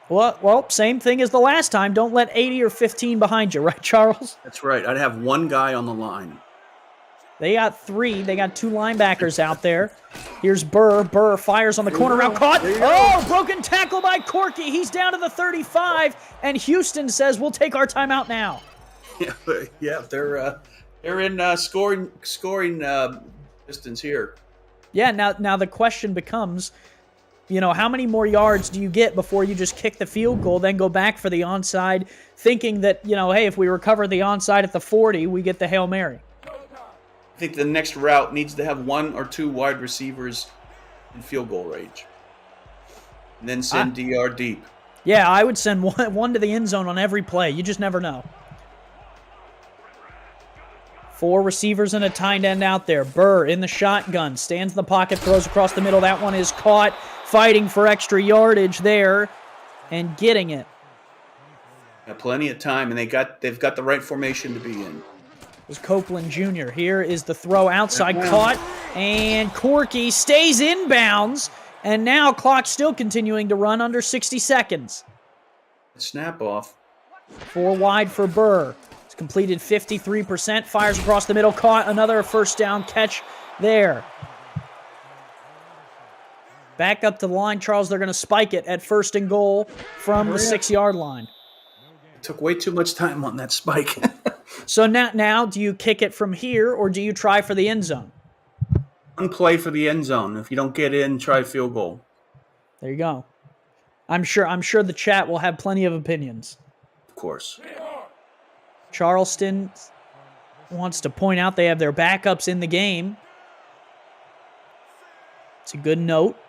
Well, same thing as the last time. Don't let 80 or 15 behind you, right, Charles? That's right. I'd have one guy on the line. They got 3. They got 2 linebackers out there. Here's Burr. Burr fires on the corner route. Caught. Oh, broken tackle by Corky. He's down to the 35, and Houston says, we'll take our timeout now. Yeah, they're in scoring distance here. Yeah, now the question becomes, how many more yards do you get before you just kick the field goal, then go back for the onside, thinking that, hey, if we recover the onside at the 40, we get the Hail Mary. I think the next route needs to have 1 or 2 wide receivers in field goal range. And then send DR deep. Yeah, I would send one to the end zone on every play. You just never know. 4 receivers and a tight end out there. Burr in the shotgun. Stands in the pocket, throws across the middle. That one is caught. Fighting for extra yardage there and getting it. Got plenty of time, and they've got the right formation to be in. It was Copeland Jr. Here is the throw outside, caught, and Corky stays inbounds, and now clock still continuing to run under 60 seconds. Snap off. 4 wide for Burr. It's completed 53%, fires across the middle, caught, another first down catch there. Back up to the line, Charles. They're going to spike it at 1st and goal from the 6-yard line. Took way too much time on that spike. So now, do you kick it from here, or do you try for the end zone? One play for the end zone. If you don't get in, try field goal. There you go. I'm sure the chat will have plenty of opinions. Of course. Charleston wants to point out they have their backups in the game. It's a good note.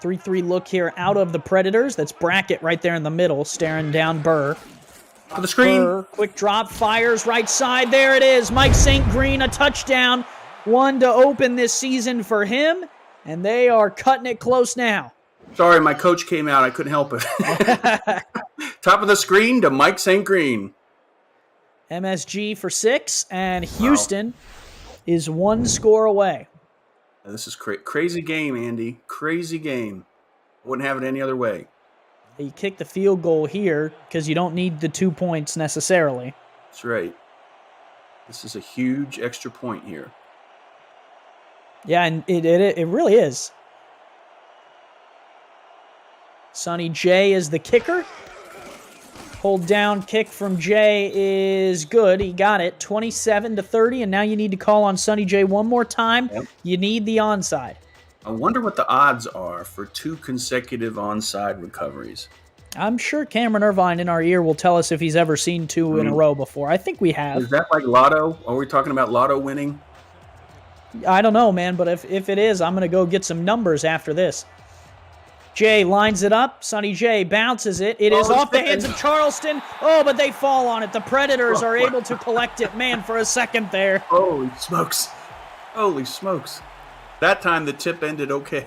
3-3 look here out of the Predators. That's Brackett right there in the middle, staring down Burr. On the screen. Burr, quick drop, fires right side. There it is. Mike St. Green, a touchdown. One to open this season for him, and they are cutting it close now. Sorry, my coach came out. I couldn't help it. Top of the screen to Mike St. Green. MSG for 6, and Houston is 1 score away. This is crazy game, Andy. Crazy game. Wouldn't have it any other way. You kick the field goal here because you don't need the 2 points necessarily. That's right. This is a huge extra point here. Yeah, and it really is. Sonny J is the kicker. Hold down kick from Jay is good. He got it, 27-30, and now you need to call on Sonny J one more time. Yep. You need the onside. I wonder what the odds are for 2 consecutive onside recoveries. I'm sure Cameron Irvine in our ear will tell us if he's ever seen 2 in a row before. I think we have. Is that like lotto? Are we talking about lotto winning? I don't know, man, but if it is, I'm going to go get some numbers after this. Jay lines it up. Sonny J bounces it. It is off the hands of Charleston. Oh, but they fall on it. The Predators are able to collect it. Man, for a second there. Holy smokes. Holy smokes. That time the tip ended okay.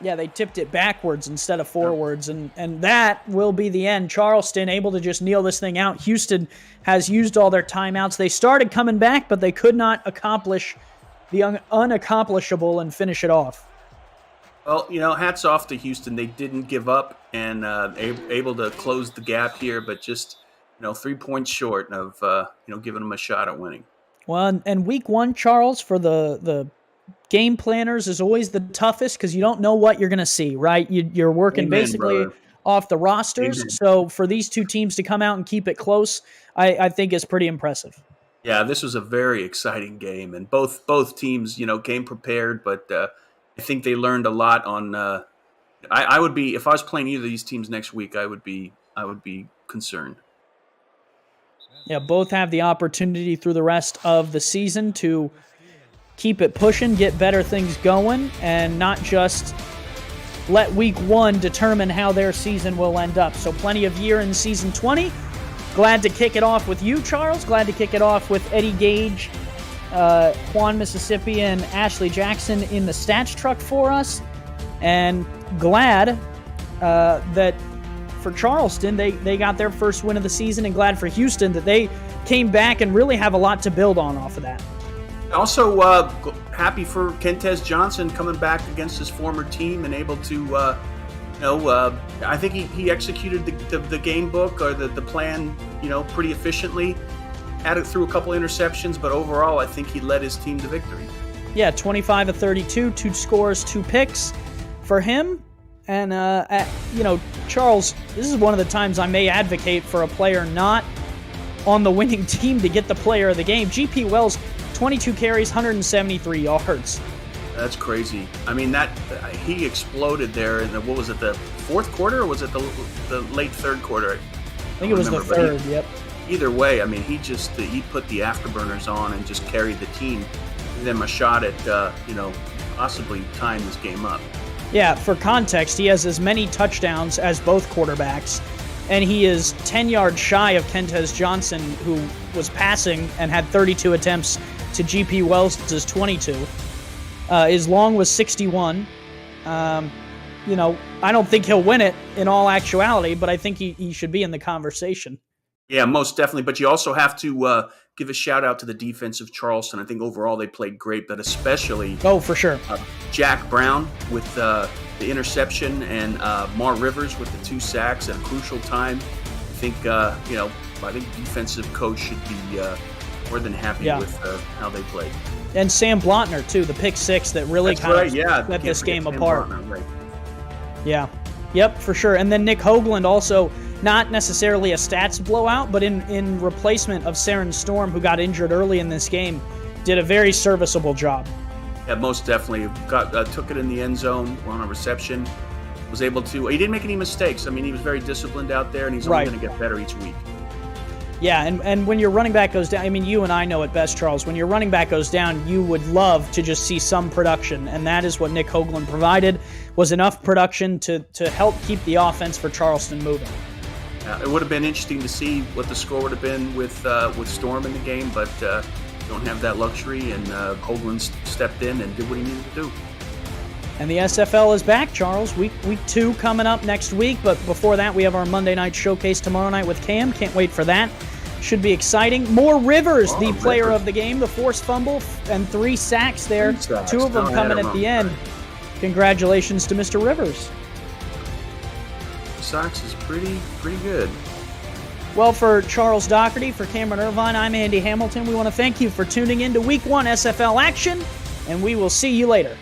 Yeah, they tipped it backwards instead of forwards, and that will be the end. Charleston able to just kneel this thing out. Houston has used all their timeouts. They started coming back, but they could not accomplish the unaccomplishable and finish it off. Well, hats off to Houston. They didn't give up and able to close the gap here, but just 3 points short of giving them a shot at winning. Well, and week 1, Charles, for the game planners is always the toughest because you don't know what you're going to see, right? You're working basically off the rosters. Amen. So for these 2 teams to come out and keep it close, I think is pretty impressive. Yeah, this was a very exciting game, and both teams, came prepared, but I think they learned a lot on. I would be, if I was playing either of these teams next week, I would be concerned. Yeah, both have the opportunity through the rest of the season to keep it pushing, get better things going, and not just let week 1 determine how their season will end up. So plenty of year in season 20. Glad to kick it off with you, Charles. Glad to kick it off with Eddie Gage, Juan Mississippi, and Ashley Jackson in the stats truck for us. And glad that for Charleston, they got their first win of the season, and glad for Houston that they came back and really have a lot to build on off of that. Also, happy for Kentez Johnson coming back against his former team and able to, I think he executed the game book or the plan, pretty efficiently. Had it through a couple interceptions, but overall, I think he led his team to victory. Yeah, 25 of 32, 2 scores, 2 picks for him. And, Charles, this is one of the times I may advocate for a player not on the winning team to get the player of the game. GP Wells, 22 carries, 173 yards. That's crazy. I mean, he exploded there in the 4th quarter, or was it the late 3rd quarter? I think it was the 3rd, yep. Either way, I mean, he put the afterburners on and just carried the team. Give them a shot at, possibly tying this game up. Yeah, for context, he has as many touchdowns as both quarterbacks, and he is 10 yards shy of Kentez Johnson, who was passing and had 32 attempts to GP Wells' 22. His long was 61. I don't think he'll win it in all actuality, but I think he should be in the conversation. Yeah, most definitely. But you also have to give a shout out to the defense of Charleston. I think overall they played great, but especially for sure, Jack Brown with the interception and Mar Rivers with the 2 sacks at a crucial time. I think I think defensive coach should be more than happy with how they played. And Sam Blontner, too, the pick six that really set this game apart. Right. Yeah. Yep, for sure. And then Nick Hoagland also, not necessarily a stats blowout, but in replacement of Saren Storm, who got injured early in this game, did a very serviceable job. Yeah, most definitely. Took it in the end zone on a reception. Was able to. He didn't make any mistakes. I mean, he was very disciplined out there, and he's only going to get better each week. Yeah, and when your running back goes down, I mean, you and I know it best, Charles. When your running back goes down, you would love to just see some production, and that is what Nick Hoagland provided, was enough production to help keep the offense for Charleston moving. It would have been interesting to see what the score would have been with Storm in the game, but don't have that luxury, and Hoagland stepped in and did what he needed to do. And the SFL is back, Charles. Week 2 coming up next week, but before that, we have our Monday night showcase tomorrow night with Cam. Can't wait for that. Should be exciting. More Rivers, the player of the game, the forced fumble and 3 sacks there. 2 of them coming at the end. Congratulations to Mr. Rivers. Sacks is pretty good. Well, for Charles Doherty, for Cameron Irvine, I'm Andy Hamilton. We want to thank you for tuning in to Week 1 SFL action, and we will see you later.